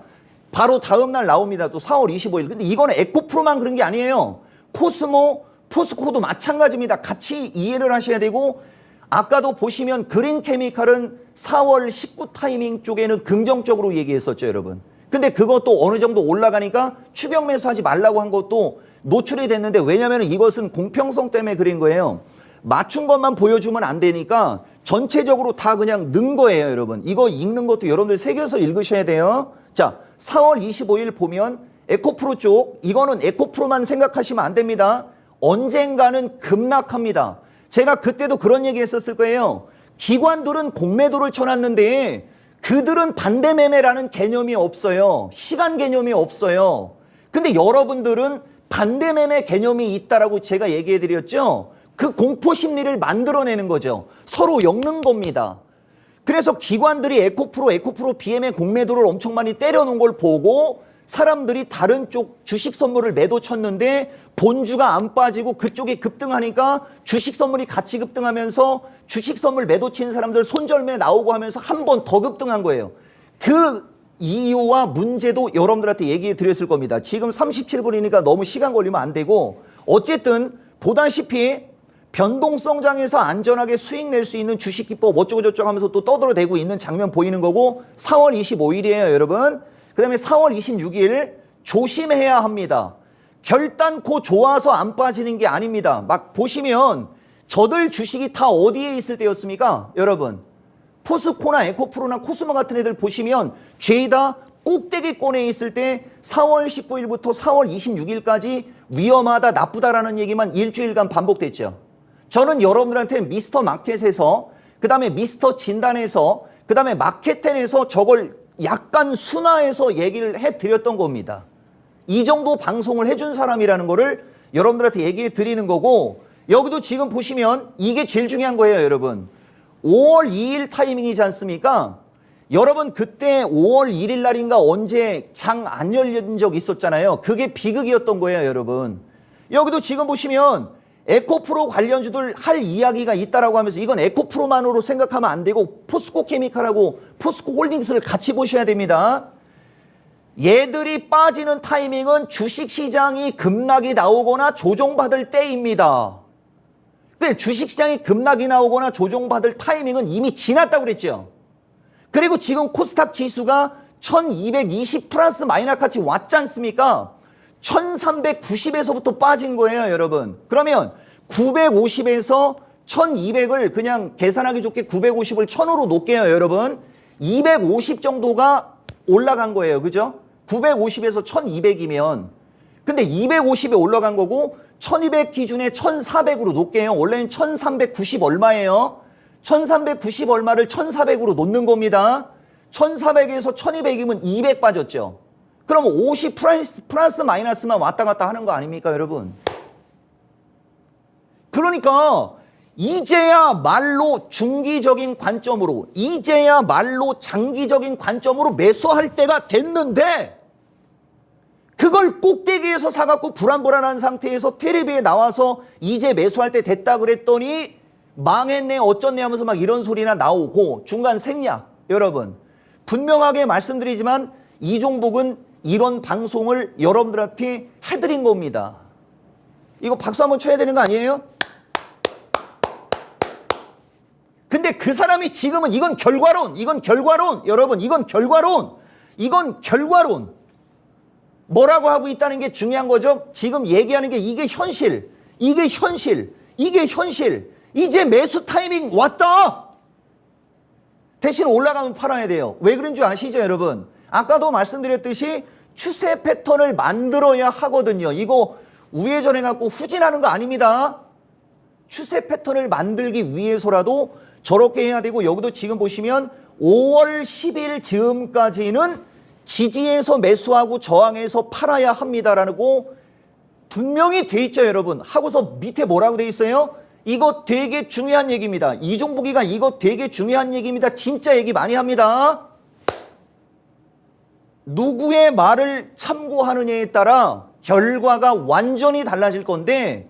바로 다음 날 나옵니다. 또 4월 25일. 근데 이거는 에코프로만 그런 게 아니에요. 코스모, 포스코도 마찬가지입니다. 같이 이해를 하셔야 되고, 아까도 보시면 그린케미칼은 4월 19 타이밍 쪽에는 긍정적으로 얘기했었죠, 여러분. 근데 그것도 어느 정도 올라가니까 추격 매수하지 말라고 한 것도 노출이 됐는데, 왜냐하면 이것은 공평성 때문에 그린 거예요. 맞춘 것만 보여주면 안 되니까 전체적으로 다 그냥 넣은 거예요, 여러분. 이거 읽는 것도 여러분들 새겨서 읽으셔야 돼요. 자, 4월 25일 보면 에코프로 쪽, 이거는 에코프로만 생각하시면 안 됩니다. 언젠가는 급락합니다. 제가 그때도 그런 얘기 했었을 거예요. 기관들은 공매도를 쳐놨는데 그들은 반대 매매라는 개념이 없어요. 시간 개념이 없어요. 근데 여러분들은 반대 매매 개념이 있다라고 제가 얘기해 드렸죠. 그 공포 심리를 만들어내는 거죠. 서로 엮는 겁니다. 그래서 기관들이 에코프로 BM의 공매도를 엄청 많이 때려놓은 걸 보고 사람들이 다른 쪽 주식 선물을 매도 쳤는데 본주가 안 빠지고 그쪽이 급등하니까 주식 선물이 같이 급등하면서 주식 선물 매도 친 사람들 손절매 나오고 하면서 한 번 더 급등한 거예요. 그 이유와 문제도 여러분들한테 얘기해 드렸을 겁니다. 지금 37분이니까 너무 시간 걸리면 안 되고, 어쨌든 보다시피 변동성장에서 안전하게 수익 낼 수 있는 주식 기법 어쩌고저쩌고 하면서 또 떠들어대고 있는 장면 보이는 거고, 4월 25일이에요, 여러분. 그 다음에 4월 26일 조심해야 합니다. 결단코 좋아서 안 빠지는 게 아닙니다. 막 보시면 저들 주식이 다 어디에 있을 때였습니까? 여러분, 포스코나 에코프로나 코스모 같은 애들 보시면 죄다 꼭대기권에 있을 때 4월 19일부터 4월 26일까지 위험하다, 나쁘다라는 얘기만 일주일간 반복됐죠. 저는 여러분들한테 미스터 마켓에서, 그 다음에 미스터 진단에서, 그 다음에 마켓텐에서 저걸 약간 순화해서 얘기를 해드렸던 겁니다. 이 정도 방송을 해준 사람이라는 거를 여러분들한테 얘기해 드리는 거고, 여기도 지금 보시면 이게 제일 중요한 거예요, 여러분. 5월 2일 타이밍이지 않습니까? 여러분, 그때 5월 1일 날인가 언제 장 안 열린 적 있었잖아요. 그게 비극이었던 거예요, 여러분. 여기도 지금 보시면 에코프로 관련주들 할 이야기가 있다라고 하면서 이건 에코프로만으로 생각하면 안 되고 포스코 케미칼하고 포스코 홀딩스를 같이 보셔야 됩니다. 얘들이 빠지는 타이밍은 주식시장이 급락이 나오거나 조정받을 때입니다. 주식시장이 급락이 나오거나 조정받을 타이밍은 이미 지났다고 그랬죠. 그리고 지금 코스닥 지수가 1220 플러스 마이너스까지 왔지 않습니까? 1390에서부터 빠진 거예요, 여러분. 그러면 950에서 1200을 그냥 계산하기 좋게 950을 1000으로 놓을게요, 여러분. 250 정도가 올라간 거예요, 그죠? 950에서 1200이면. 근데 250에 올라간 거고 1200 기준에 1400으로 놓을게요. 원래는 1390 얼마예요? 1390 얼마를 1400으로 놓는 겁니다. 1400에서 1200이면 200 빠졌죠. 그럼 50 플러스 마이너스만 왔다 갔다 하는 거 아닙니까, 여러분? 그러니까 이제야말로 중기적인 관점으로, 이제야말로 장기적인 관점으로 매수할 때가 됐는데, 그걸 꼭대기에서 사갖고 불안불안한 상태에서 텔레비에 나와서 이제 매수할 때 됐다 그랬더니 망했네 어쩌네 하면서 막 이런 소리나 나오고 중간 생략. 여러분 분명하게 말씀드리지만 이종복은 이런 방송을 여러분들한테 해드린 겁니다. 이거 박수 한번 쳐야 되는 거 아니에요? 근데 그 사람이 지금은 이건 결과론, 여러분 이건 결과론. 뭐라고 하고 있다는 게 중요한 거죠. 지금 얘기하는 게 이게 현실. 이제 매수 타이밍 왔다. 대신 올라가면 팔아야 돼요. 왜 그런 줄 아시죠, 여러분? 아까도 말씀드렸듯이 추세 패턴을 만들어야 하거든요. 이거 우회전해갖고 후진하는 거 아닙니다. 추세 패턴을 만들기 위해서라도 저렇게 해야 되고, 여기도 지금 보시면 5월 10일 즈음까지는 지지에서 매수하고 저항에서 팔아야 합니다라고 분명히 돼 있죠, 여러분. 하고서 밑에 뭐라고 돼 있어요? 이거 되게 중요한 얘기입니다. 이종복이가 이거 되게 중요한 얘기입니다. 진짜 얘기 많이 합니다. 누구의 말을 참고하느냐에 따라 결과가 완전히 달라질 건데,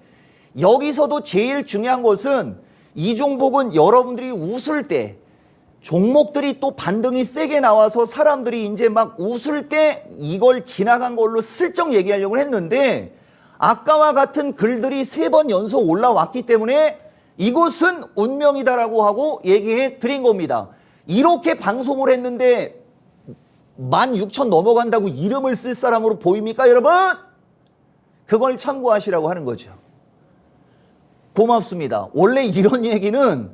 여기서도 제일 중요한 것은 이종복은 여러분들이 웃을 때, 종목들이 또 반등이 세게 나와서 사람들이 이제 막 웃을 때 이걸 지나간 걸로 슬쩍 얘기하려고 했는데, 아까와 같은 글들이 3번 연속 올라왔기 때문에 이것은 운명이다라고 하고 얘기해 드린 겁니다. 이렇게 방송을 했는데 16,000 넘어간다고 이름을 쓸 사람으로 보입니까, 여러분? 그걸 참고하시라고 하는 거죠. 고맙습니다. 원래 이런 얘기는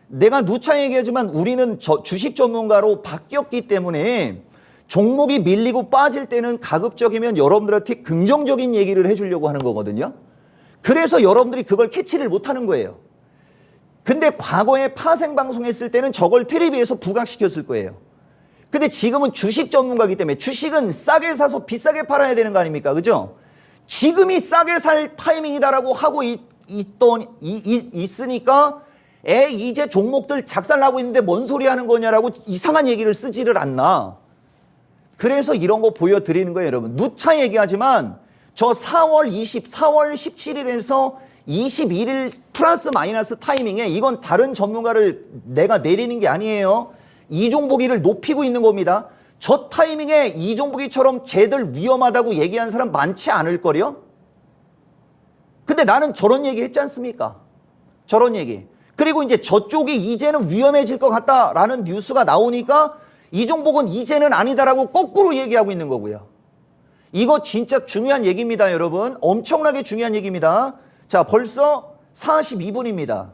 내가 누차 얘기하지만 우리는 주식 전문가로 바뀌었기 때문에 종목이 밀리고 빠질 때는 가급적이면 여러분들한테 긍정적인 얘기를 해주려고 하는 거거든요. 그래서 여러분들이 그걸 캐치를 못하는 거예요. 근데 과거에 파생방송 했을 때는 저걸 텔레비에서 부각시켰을 거예요. 근데 지금은 주식 전문가이기 때문에 주식은 싸게 사서 비싸게 팔아야 되는 거 아닙니까? 그죠? 지금이 싸게 살 타이밍이다라고 하고 있으니까 이제 종목들 작살나고 있는데 뭔 소리 하는 거냐라고 이상한 얘기를 쓰지를 않나. 그래서 이런 거 보여드리는 거예요, 여러분. 누차 얘기하지만 저 4월 17일에서 21일 플러스 마이너스 타이밍에 이건 다른 전문가를 내가 내리는 게 아니에요. 이종복이를 높이고 있는 겁니다. 저 타이밍에 이종복이처럼 쟤들 위험하다고 얘기한 사람 많지 않을 거요. 근데 나는 저런 얘기 했지 않습니까? 저런 얘기. 그리고 이제 저쪽이 이제는 위험해질 것 같다라는 뉴스가 나오니까 이종복은 이제는 아니다라고 거꾸로 얘기하고 있는 거고요. 이거 진짜 중요한 얘기입니다, 여러분. 엄청나게 중요한 얘기입니다. 자, 벌써 42분입니다.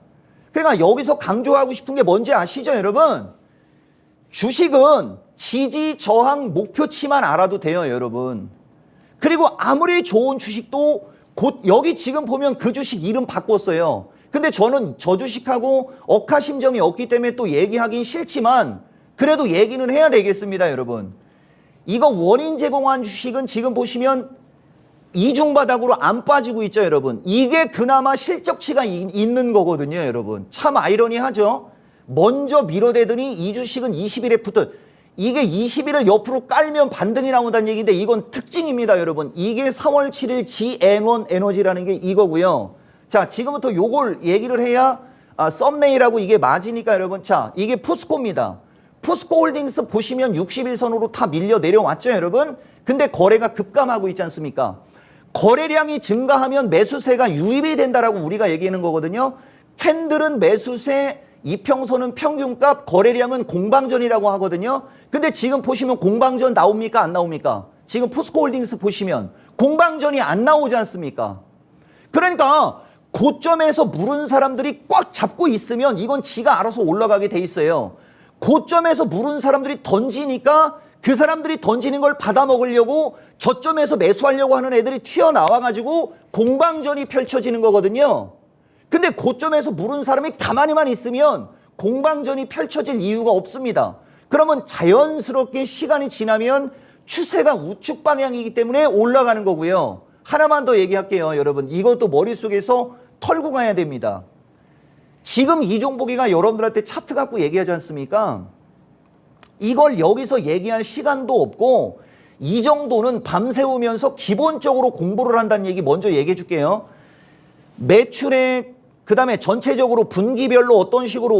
그러니까 여기서 강조하고 싶은 게 뭔지 아시죠, 여러분? 주식은 지지, 저항, 목표치만 알아도 돼요, 여러분. 그리고 아무리 좋은 주식도 곧 여기 지금 보면 그 주식 이름 바꿨어요. 근데 저는 저 주식하고 억하심정이 없기 때문에 또 얘기하긴 싫지만 그래도 얘기는 해야 되겠습니다, 여러분. 이거 원인 제공한 주식은 지금 보시면 이중바닥으로 안 빠지고 있죠, 여러분. 이게 그나마 실적치가 있는 거거든요, 여러분. 참 아이러니하죠. 먼저 밀어대더니 이 주식은 20일에 붙은, 이게 20일을 옆으로 깔면 반등이 나온다는 얘기인데 이건 특징입니다, 여러분. 이게 4월 7일 GN1 에너지라는 게 이거고요. 자, 지금부터 요걸 얘기를 해야 썸네일하고 이게 맞으니까, 여러분. 자, 이게 포스코입니다. 포스코홀딩스 보시면 60일선으로 다 밀려 내려왔죠, 여러분. 근데 거래가 급감하고 있지 않습니까? 거래량이 증가하면 매수세가 유입이 된다라고 우리가 얘기하는 거거든요. 캔들은 매수세, 이평선은 평균값, 거래량은 공방전이라고 하거든요. 근데 지금 보시면 공방전 나옵니까? 안 나옵니까? 지금 포스코홀딩스 보시면 공방전이 안 나오지 않습니까? 그러니까 고점에서 물은 사람들이 꽉 잡고 있으면 이건 지가 알아서 올라가게 돼 있어요. 고점에서 물은 사람들이 던지니까 그 사람들이 던지는 걸 받아먹으려고 저점에서 매수하려고 하는 애들이 튀어나와가지고 공방전이 펼쳐지는 거거든요. 근데 고점에서 물은 사람이 가만히만 있으면 공방전이 펼쳐질 이유가 없습니다. 그러면 자연스럽게 시간이 지나면 추세가 우측 방향이기 때문에 올라가는 거고요. 하나만 더 얘기할게요, 여러분. 이것도 머릿속에서 털고 가야 됩니다. 지금 이종복이가 여러분들한테 차트 갖고 얘기하지 않습니까? 이걸 여기서 얘기할 시간도 없고 이 정도는 밤새우면서 기본적으로 공부를 한다는 얘기 먼저 얘기해 줄게요. 매출액, 그 다음에 전체적으로 분기별로 어떤 식으로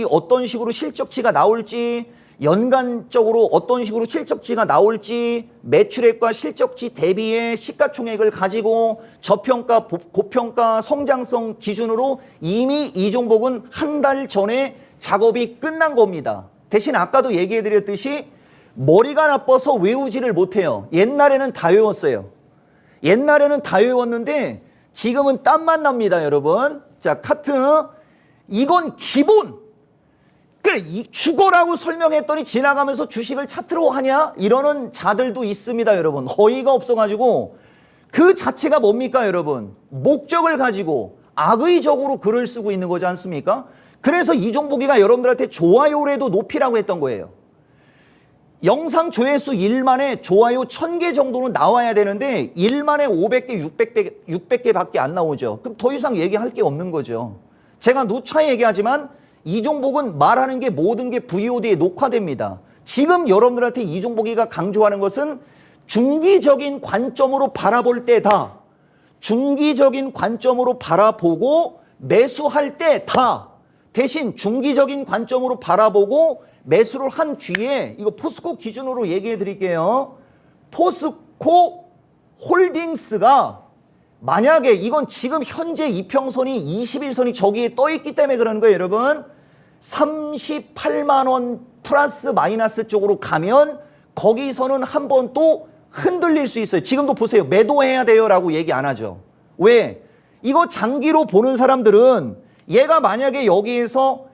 어떤 식으로 실적치가 나올지, 연간적으로 어떤 식으로 실적치가 나올지, 매출액과 실적치 대비의 시가총액을 가지고 저평가, 고평가, 성장성 기준으로 이미 이종복은 한 달 전에 작업이 끝난 겁니다. 대신 아까도 얘기해드렸듯이 머리가 나빠서 외우지를 못해요. 옛날에는 다 외웠어요. 옛날에는 다 외웠는데 지금은 땀만 납니다, 여러분. 자, 카트. 이건 기본. 그래, 죽어라고 설명했더니 지나가면서 주식을 차트로 하냐? 이러는 자들도 있습니다, 여러분. 어이가 없어가지고 그 자체가 뭡니까, 여러분? 목적을 가지고 악의적으로 글을 쓰고 있는 거지 않습니까? 그래서 이종복이가 여러분들한테 좋아요라도 높이라고 했던 거예요. 영상 조회수 1만에 좋아요 1000개 정도는 나와야 되는데 1만에 500개, 600개 밖에 안 나오죠. 그럼 더 이상 얘기할 게 없는 거죠. 제가 누차 얘기하지만 이종복은 말하는 게 모든 게 VOD에 녹화됩니다. 지금 여러분들한테 이종복이가 강조하는 것은 중기적인 관점으로 바라볼 때다. 중기적인 관점으로 바라보고 매수할 때다. 대신 중기적인 관점으로 바라보고 매수를 한 뒤에 이거 포스코 기준으로 얘기해 드릴게요. 포스코 홀딩스가 만약에 이건 지금 현재 이평선이 21선이 저기에 떠 있기 때문에 그러는 거예요, 여러분. 38만 원 플러스 마이너스 쪽으로 가면 거기서는 한번 또 흔들릴 수 있어요. 지금도 보세요. 매도해야 돼요라고 얘기 안 하죠. 왜? 이거 장기로 보는 사람들은 얘가 만약에 여기에서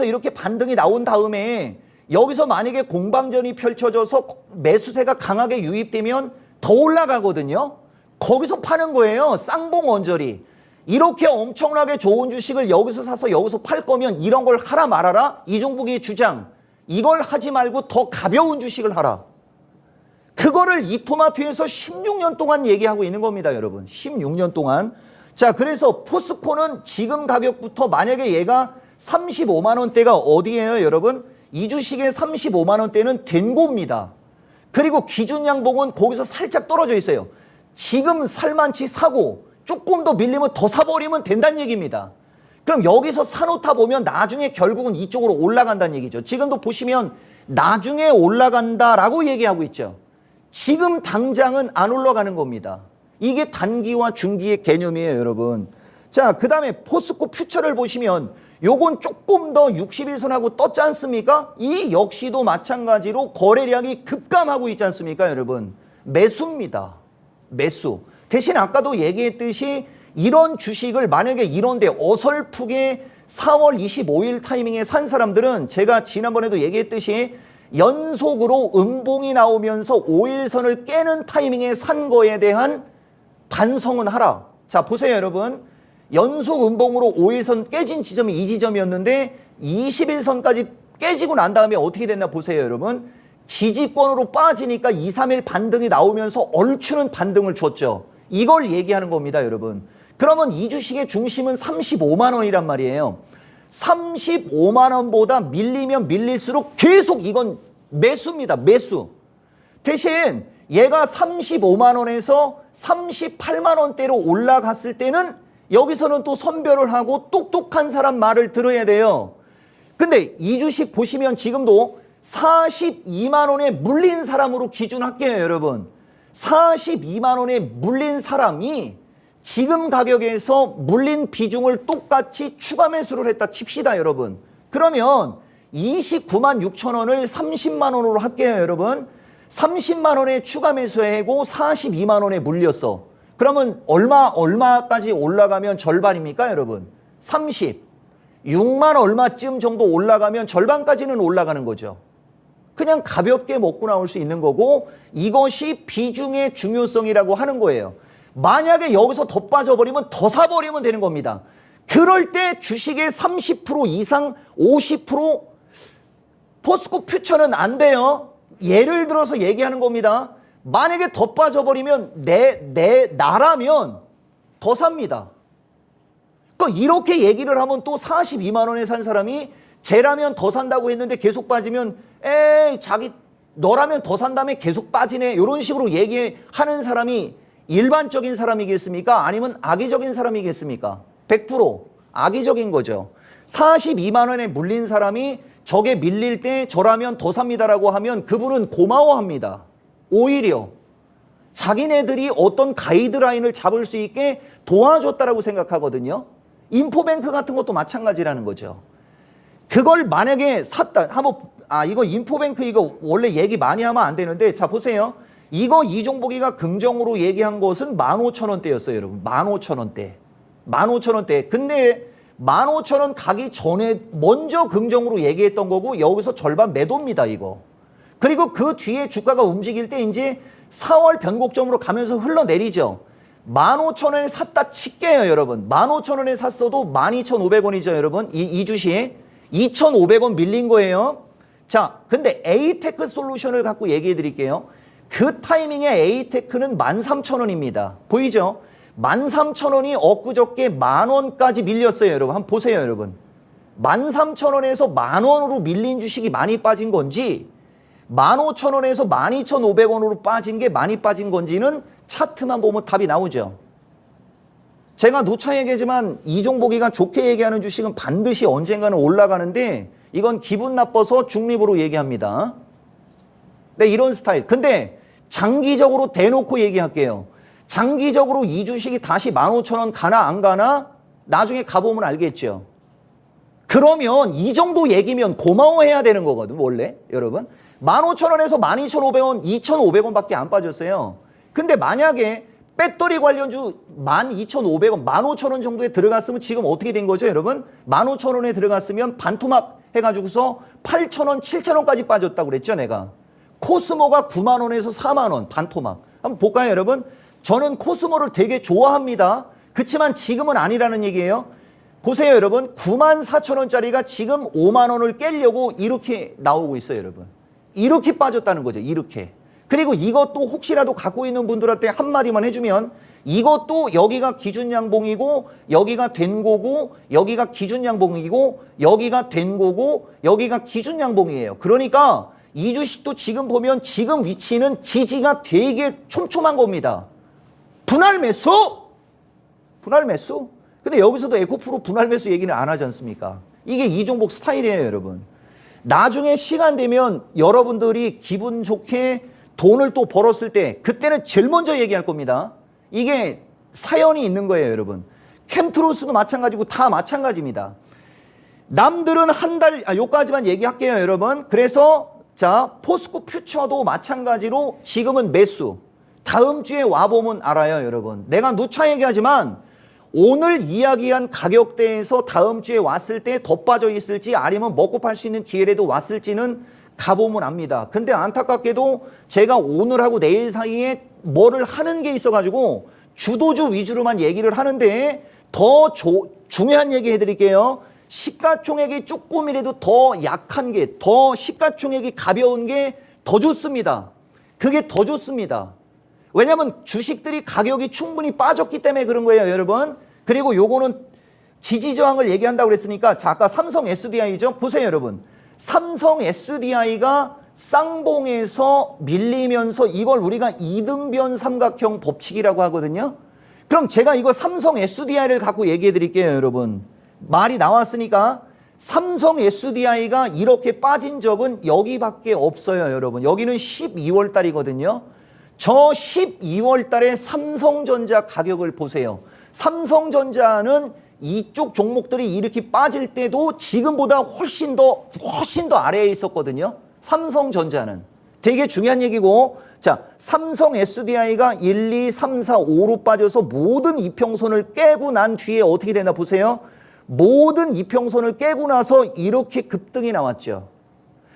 이렇게 반등이 나온 다음에 여기서 만약에 공방전이 펼쳐져서 매수세가 강하게 유입되면 더 올라가거든요. 거기서 파는 거예요. 쌍봉 언저리. 이렇게 엄청나게 좋은 주식을 여기서 사서 여기서 팔 거면 이런 걸 하라 말아라. 이종복의 주장. 이걸 하지 말고 더 가벼운 주식을 하라. 그거를 이토마토에서 16년 동안 얘기하고 있는 겁니다, 여러분. 16년 동안. 자, 그래서 포스코는 지금 가격부터 만약에 얘가 35만 원대가 어디예요, 여러분? 이 주식의 35만 원대는 된고입니다. 그리고 기준 양봉은 거기서 살짝 떨어져 있어요. 지금 살만치 사고 조금 더 밀리면 더 사버리면 된다는 얘기입니다. 그럼 여기서 사놓다 보면 나중에 결국은 이쪽으로 올라간다는 얘기죠. 지금도 보시면 나중에 올라간다라고 얘기하고 있죠. 지금 당장은 안 올라가는 겁니다. 이게 단기와 중기의 개념이에요, 여러분. 자, 그 다음에 포스코 퓨처를 보시면 요건 조금 더 61선하고 떴지 않습니까? 이 역시도 마찬가지로 거래량이 급감하고 있지 않습니까, 여러분? 매수입니다. 매수. 대신 아까도 얘기했듯이 이런 주식을 만약에 이런데 어설프게 4월 25일 타이밍에 산 사람들은 제가 지난번에도 얘기했듯이 연속으로 음봉이 나오면서 5일선을 깨는 타이밍에 산 거에 대한 반성은 하라. 자, 보세요, 여러분. 연속 음봉으로 5일선 깨진 지점이 이 지점이었는데 21선까지 깨지고 난 다음에 어떻게 됐나 보세요, 여러분. 지지권으로 빠지니까 2, 3일 반등이 나오면서 얼추는 반등을 줬죠. 이걸 얘기하는 겁니다, 여러분. 그러면 이 주식의 중심은 35만 원이란 말이에요. 35만 원보다 밀리면 밀릴수록 계속 이건 매수입니다. 매수. 대신 얘가 35만 원에서 38만 원대로 올라갔을 때는 여기서는 또 선별을 하고 똑똑한 사람 말을 들어야 돼요. 근데 이 주식 보시면 지금도 42만 원에 물린 사람으로 기준할게요, 여러분. 42만 원에 물린 사람이 지금 가격에서 물린 비중을 똑같이 추가 매수를 했다 칩시다, 여러분. 그러면 29만 6천 원을 30만 원으로 할게요, 여러분. 30만 원에 추가 매수하고 42만 원에 물렸어. 그러면 얼마까지 올라가면 절반입니까, 여러분? 36만 얼마쯤 정도 올라가면 절반까지는 올라가는 거죠. 그냥 가볍게 먹고 나올 수 있는 거고 이것이 비중의 중요성이라고 하는 거예요. 만약에 여기서 더 빠져버리면 더 사버리면 되는 겁니다. 그럴 때 주식의 30% 이상 50% 포스코 퓨처는 안 돼요. 예를 들어서 얘기하는 겁니다. 만약에 더 빠져버리면 나라면 더 삽니다. 그러니까 이렇게 얘기를 하면 또 42만 원에 산 사람이 쟤라면 더 산다고 했는데 계속 빠지면 에이 너라면 더 산다며 계속 빠지네. 이런 식으로 얘기하는 사람이 일반적인 사람이겠습니까? 아니면 악의적인 사람이겠습니까? 100% 악의적인 거죠. 42만 원에 물린 사람이 저게 밀릴 때 저라면 더 삽니다라고 하면 그분은 고마워합니다. 오히려 자기네들이 어떤 가이드라인을 잡을 수 있게 도와줬다라고 생각하거든요. 인포뱅크 같은 것도 마찬가지라는 거죠. 그걸 만약에 샀다. 이거 인포뱅크 이거 원래 얘기 많이 하면 안 되는데, 자, 보세요. 이거 이종복이가 긍정으로 얘기한 것은 15,000원대였어요, 여러분. 15,000원대. 15,000원대. 근데 15,000원 가기 전에 먼저 긍정으로 얘기했던 거고, 여기서 절반 매도입니다, 이거. 그리고 그 뒤에 주가가 움직일 때 이제 4월 변곡점으로 가면서 흘러내리죠. 15,000원에 샀다 칠게요, 여러분. 15,000원에 샀어도 12,500원이죠, 여러분. 이 주식. 2,500원 밀린 거예요. 자, 근데 에이테크 솔루션을 갖고 얘기해 드릴게요. 그 타이밍에 에이테크는 13,000원입니다. 보이죠? 13,000원이 엊그저께 만원까지 밀렸어요, 여러분. 한번 보세요, 여러분. 13,000원에서 만원으로 밀린 주식이 많이 빠진 건지 15,000원에서 12,500원으로 빠진 게 많이 빠진 건지는 차트만 보면 답이 나오죠. 제가 누차 얘기하지만 이종복이가 좋게 얘기하는 주식은 반드시 언젠가는 올라가는데 이건 기분 나빠서 중립으로 얘기합니다. 네, 이런 스타일. 근데 장기적으로 대놓고 얘기할게요. 장기적으로 이 주식이 다시 15,000원 가나 안 가나 나중에 가보면 알겠죠. 그러면 이 정도 얘기면 고마워해야 되는 거거든, 원래 여러분. 15,000원에서 12,500원, 2,500원밖에 안 빠졌어요. 근데 만약에 배터리 관련주 12,500원, 15,000원 정도에 들어갔으면 지금 어떻게 된 거죠, 여러분? 15,000원에 들어갔으면 반토막 해가지고서 8,000원, 7,000원까지 빠졌다고 그랬죠, 내가. 코스모가 9만 원에서 4만 원, 반토막. 한번 볼까요, 여러분? 저는 코스모를 되게 좋아합니다. 그렇지만 지금은 아니라는 얘기예요. 보세요, 여러분. 94,000원짜리가 지금 5만 원을 깨려고 이렇게 나오고 있어요, 여러분. 이렇게 빠졌다는 거죠, 이렇게. 그리고 이것도 혹시라도 갖고 있는 분들한테 한마디만 해주면 이것도 여기가 기준 양봉이고 여기가 된 거고 여기가 기준 양봉이고 여기가 된 거고 여기가 기준 양봉이에요. 그러니까 이 주식도 지금 보면 지금 위치는 지지가 되게 촘촘한 겁니다. 분할 매수! 분할 매수? 근데 여기서도 에코프로 분할 매수 얘기는 안 하지 않습니까? 이게 이종복 스타일이에요, 여러분. 나중에 시간 되면 여러분들이 기분 좋게 돈을 또 벌었을 때 그때는 제일 먼저 얘기할 겁니다. 이게 사연이 있는 거예요, 여러분. 캠트로스도 마찬가지고 다 마찬가지입니다. 남들은 한 달, 요까지만 얘기할게요, 여러분. 그래서 자, 포스코 퓨처도 마찬가지로 지금은 매수. 다음 주에 와보면 알아요, 여러분. 내가 누차 얘기하지만 오늘 이야기한 가격대에서 다음 주에 왔을 때 더 빠져 있을지 아니면 먹고 팔 수 있는 기회라도 왔을지는 가보면 압니다. 근데 안타깝게도 제가 오늘하고 내일 사이에 뭐를 하는 게 있어가지고 주도주 위주로만 얘기를 하는데 더 중요한 얘기 해드릴게요. 시가총액이 조금이라도 더 약한 게, 더 시가총액이 가벼운 게 더 좋습니다. 그게 더 좋습니다. 왜냐면 주식들이 가격이 충분히 빠졌기 때문에 그런 거예요, 여러분. 그리고 요거는 지지저항을 얘기한다고 그랬으니까, 자, 아까 삼성 SDI죠? 보세요, 여러분. 삼성 SDI가 쌍봉에서 밀리면서 이걸 우리가 이등변 삼각형 법칙이라고 하거든요. 그럼 제가 이거 삼성 SDI를 갖고 얘기해 드릴게요, 여러분. 말이 나왔으니까 삼성 SDI가 이렇게 빠진 적은 여기밖에 없어요, 여러분. 여기는 12월 달이거든요. 저 12월 달에 삼성전자 가격을 보세요. 삼성전자는 이쪽 종목들이 이렇게 빠질 때도 지금보다 훨씬 더 아래에 있었거든요. 삼성전자는. 되게 중요한 얘기고, 자, 삼성 SDI가 1, 2, 3, 4, 5로 빠져서 모든 이평선을 깨고 난 뒤에 어떻게 되나 보세요. 모든 이평선을 깨고 나서 이렇게 급등이 나왔죠.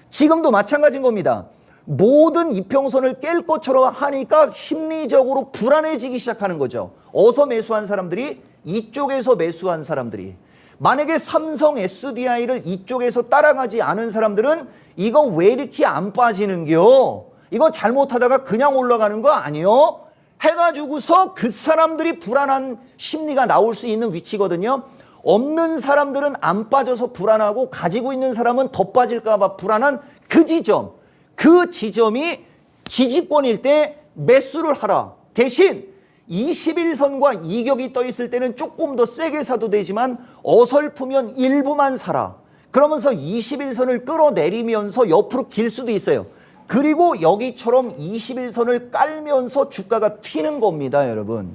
지금도 마찬가지인 겁니다. 모든 이평선을 깰 것처럼 하니까 심리적으로 불안해지기 시작하는 거죠. 어서 매수한 사람들이, 이쪽에서 매수한 사람들이. 만약에 삼성 SDI를 이쪽에서 따라가지 않은 사람들은 이거 왜 이렇게 안 빠지는겨? 이거 잘못하다가 그냥 올라가는 거 아니요? 해가지고서 그 사람들이 불안한 심리가 나올 수 있는 위치거든요. 없는 사람들은 안 빠져서 불안하고 가지고 있는 사람은 더 빠질까 봐 불안한 그 지점. 그 지점이 지지권일 때 매수를 하라. 대신 21선과 이격이 떠 있을 때는 조금 더 세게 사도 되지만 어설프면 일부만 사라. 그러면서 21선을 끌어내리면서 옆으로 길 수도 있어요. 그리고 여기처럼 21선을 깔면서 주가가 튀는 겁니다, 여러분.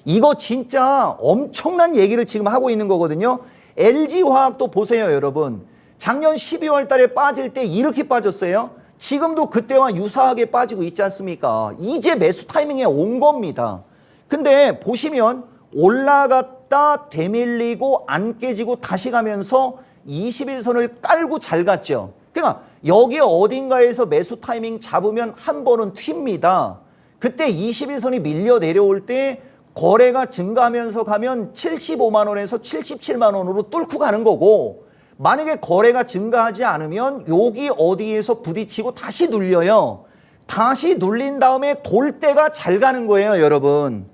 이거 진짜 엄청난 얘기를 지금 하고 있는 거거든요. LG화학도 보세요, 여러분. 작년 12월 달에 빠질 때 이렇게 빠졌어요. 지금도 그때와 유사하게 빠지고 있지 않습니까? 이제 매수 타이밍에 온 겁니다. 근데 보시면 올라갔다 되밀리고 안 깨지고 다시 가면서 21선을 깔고 잘 갔죠. 그러니까 여기 어딘가에서 매수 타이밍 잡으면 한 번은 튑니다. 그때 21선이 밀려 내려올 때 거래가 증가하면서 가면 75만 원에서 77만 원으로 뚫고 가는 거고, 만약에 거래가 증가하지 않으면 여기 어디에서 부딪히고 다시 눌려요. 다시 눌린 다음에 돌 때가 잘 가는 거예요, 여러분.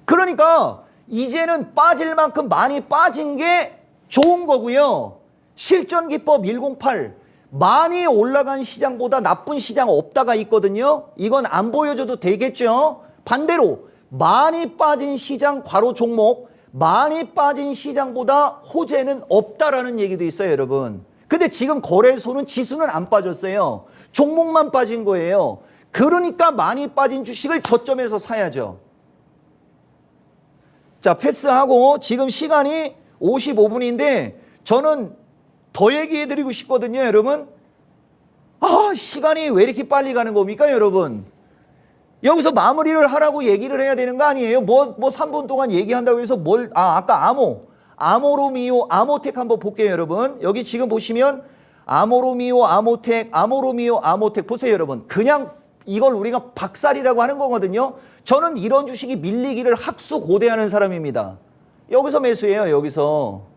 그러니까 이제는 빠질 만큼 많이 빠진 게 좋은 거고요. 실전기법 108, 많이 올라간 시장보다 나쁜 시장 없다가 있거든요. 이건 안 보여줘도 되겠죠. 반대로 많이 빠진 시장 괄호 종목, 많이 빠진 시장보다 호재는 없다라는 얘기도 있어요, 여러분. 근데 지금 거래소는 지수는 안 빠졌어요. 종목만 빠진 거예요. 그러니까 많이 빠진 주식을 저점에서 사야죠. 자, 패스하고 지금 시간이 55분인데 저는 더 얘기해드리고 싶거든요, 여러분. 아, 시간이 왜 이렇게 빨리 가는 겁니까, 여러분? 여기서 마무리를 하라고 얘기를 해야 되는 거 아니에요? 뭐 3분 동안 얘기한다고 해서 아까 아모로미오, 아모텍 한번 볼게요, 여러분. 여기 지금 보시면 아모로미오, 아모텍 보세요, 여러분. 그냥 이걸 우리가 박살이라고 하는 거거든요. 저는 이런 주식이 밀리기를 학수고대하는 사람입니다. 여기서 매수해요, 여기서.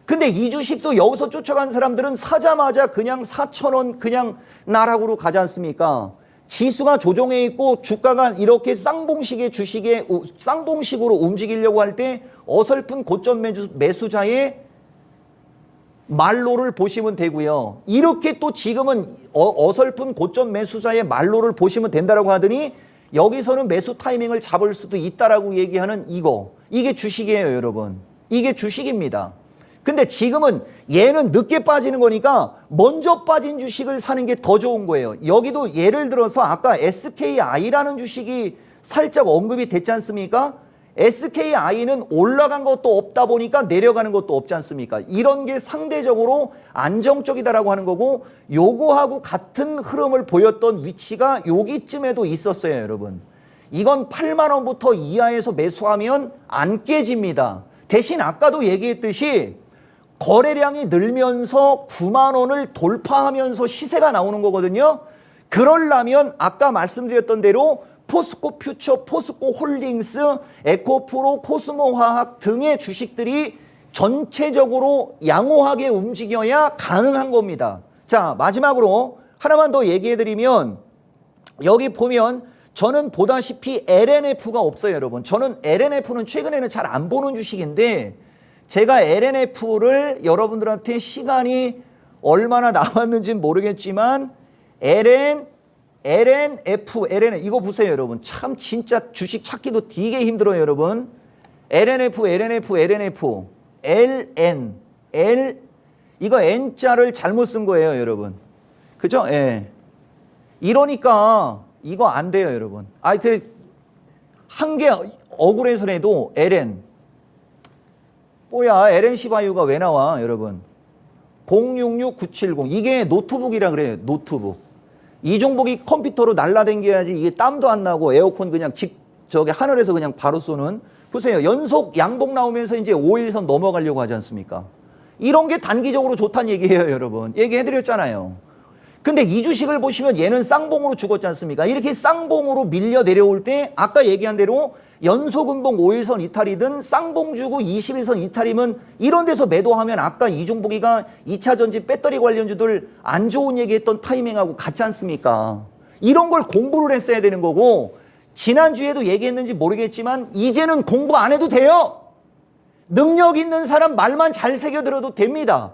근데 이 주식도 여기서 쫓아간 사람들은 사자마자 그냥 4,000원 그냥 나락으로 가지 않습니까? 지수가 조정해 있고 주가가 이렇게 쌍봉식의 주식에 쌍봉식으로 움직이려고 할 때 어설픈 고점 매수자의 말로를 보시면 되고요. 이렇게 또 지금은 어설픈 고점 매수자의 말로를 보시면 된다라고 하더니 여기서는 매수 타이밍을 잡을 수도 있다라고 얘기하는 이게 주식이에요, 여러분. 이게 주식입니다. 근데 지금은 얘는 늦게 빠지는 거니까 먼저 빠진 주식을 사는 게 더 좋은 거예요. 여기도 예를 들어서 아까 SKI라는 주식이 살짝 언급이 됐지 않습니까? SKI는 올라간 것도 없다 보니까 내려가는 것도 없지 않습니까? 이런 게 상대적으로 안정적이다라고 하는 거고, 요거하고 같은 흐름을 보였던 위치가 여기쯤에도 있었어요, 여러분. 이건 8만 원부터 이하에서 매수하면 안 깨집니다. 대신 아까도 얘기했듯이 거래량이 늘면서 9만 원을 돌파하면서 시세가 나오는 거거든요. 그러려면 아까 말씀드렸던 대로 포스코 퓨처, 포스코 홀딩스, 에코프로, 코스모화학 등의 주식들이 전체적으로 양호하게 움직여야 가능한 겁니다. 자, 마지막으로 하나만 더 얘기해드리면, 여기 보면 저는 보다시피 LNF가 없어요, 여러분. 저는 LNF는 최근에는 잘 안 보는 주식인데, 제가 LNF를 여러분들한테 시간이 얼마나 남았는지는 모르겠지만 LNF 이거 보세요, 여러분. 참 진짜 주식 찾기도 되게 힘들어요, 여러분. LNF 이거 N자를 잘못 쓴 거예요, 여러분. 그죠? 예. 이러니까 이거 안 돼요, 여러분. 한 개 억울해서라도 뭐야, LNC 바이오가 왜 나와, 여러분? 066970. 이게 노트북이라 그래요, 노트북. 이 종목이 컴퓨터로 날라댕겨야지 이게 땀도 안 나고 에어컨 그냥 하늘에서 그냥 바로 쏘는. 보세요, 연속 양봉 나오면서 이제 5일선 넘어가려고 하지 않습니까? 이런 게 단기적으로 좋다는 얘기예요, 여러분. 얘기해드렸잖아요. 근데 이 주식을 보시면 얘는 쌍봉으로 죽었지 않습니까? 이렇게 쌍봉으로 밀려 내려올 때 아까 얘기한 대로 연소금봉 5일선 이탈이든 쌍봉주구 21선 이탈이면 이런 데서 매도하면 아까 이종복이가 2차 전지 배터리 관련주들 안 좋은 얘기했던 타이밍하고 같지 않습니까? 이런 걸 공부를 했어야 되는 거고, 지난주에도 얘기했는지 모르겠지만 이제는 공부 안 해도 돼요. 능력 있는 사람 말만 잘 새겨들어도 됩니다.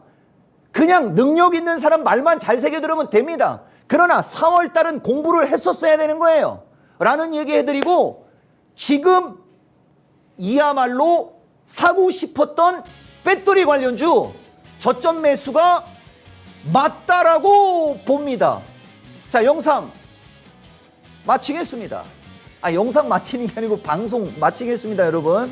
그냥 능력 있는 사람 말만 잘 새겨들으면 됩니다. 그러나 4월 달은 공부를 했었어야 되는 거예요. 라는 얘기 해드리고, 지금 이야말로 사고 싶었던 배터리 관련주 저점 매수가 맞다라고 봅니다. 자, 영상 마치겠습니다. 영상 마치는 게 아니고 방송 마치겠습니다, 여러분.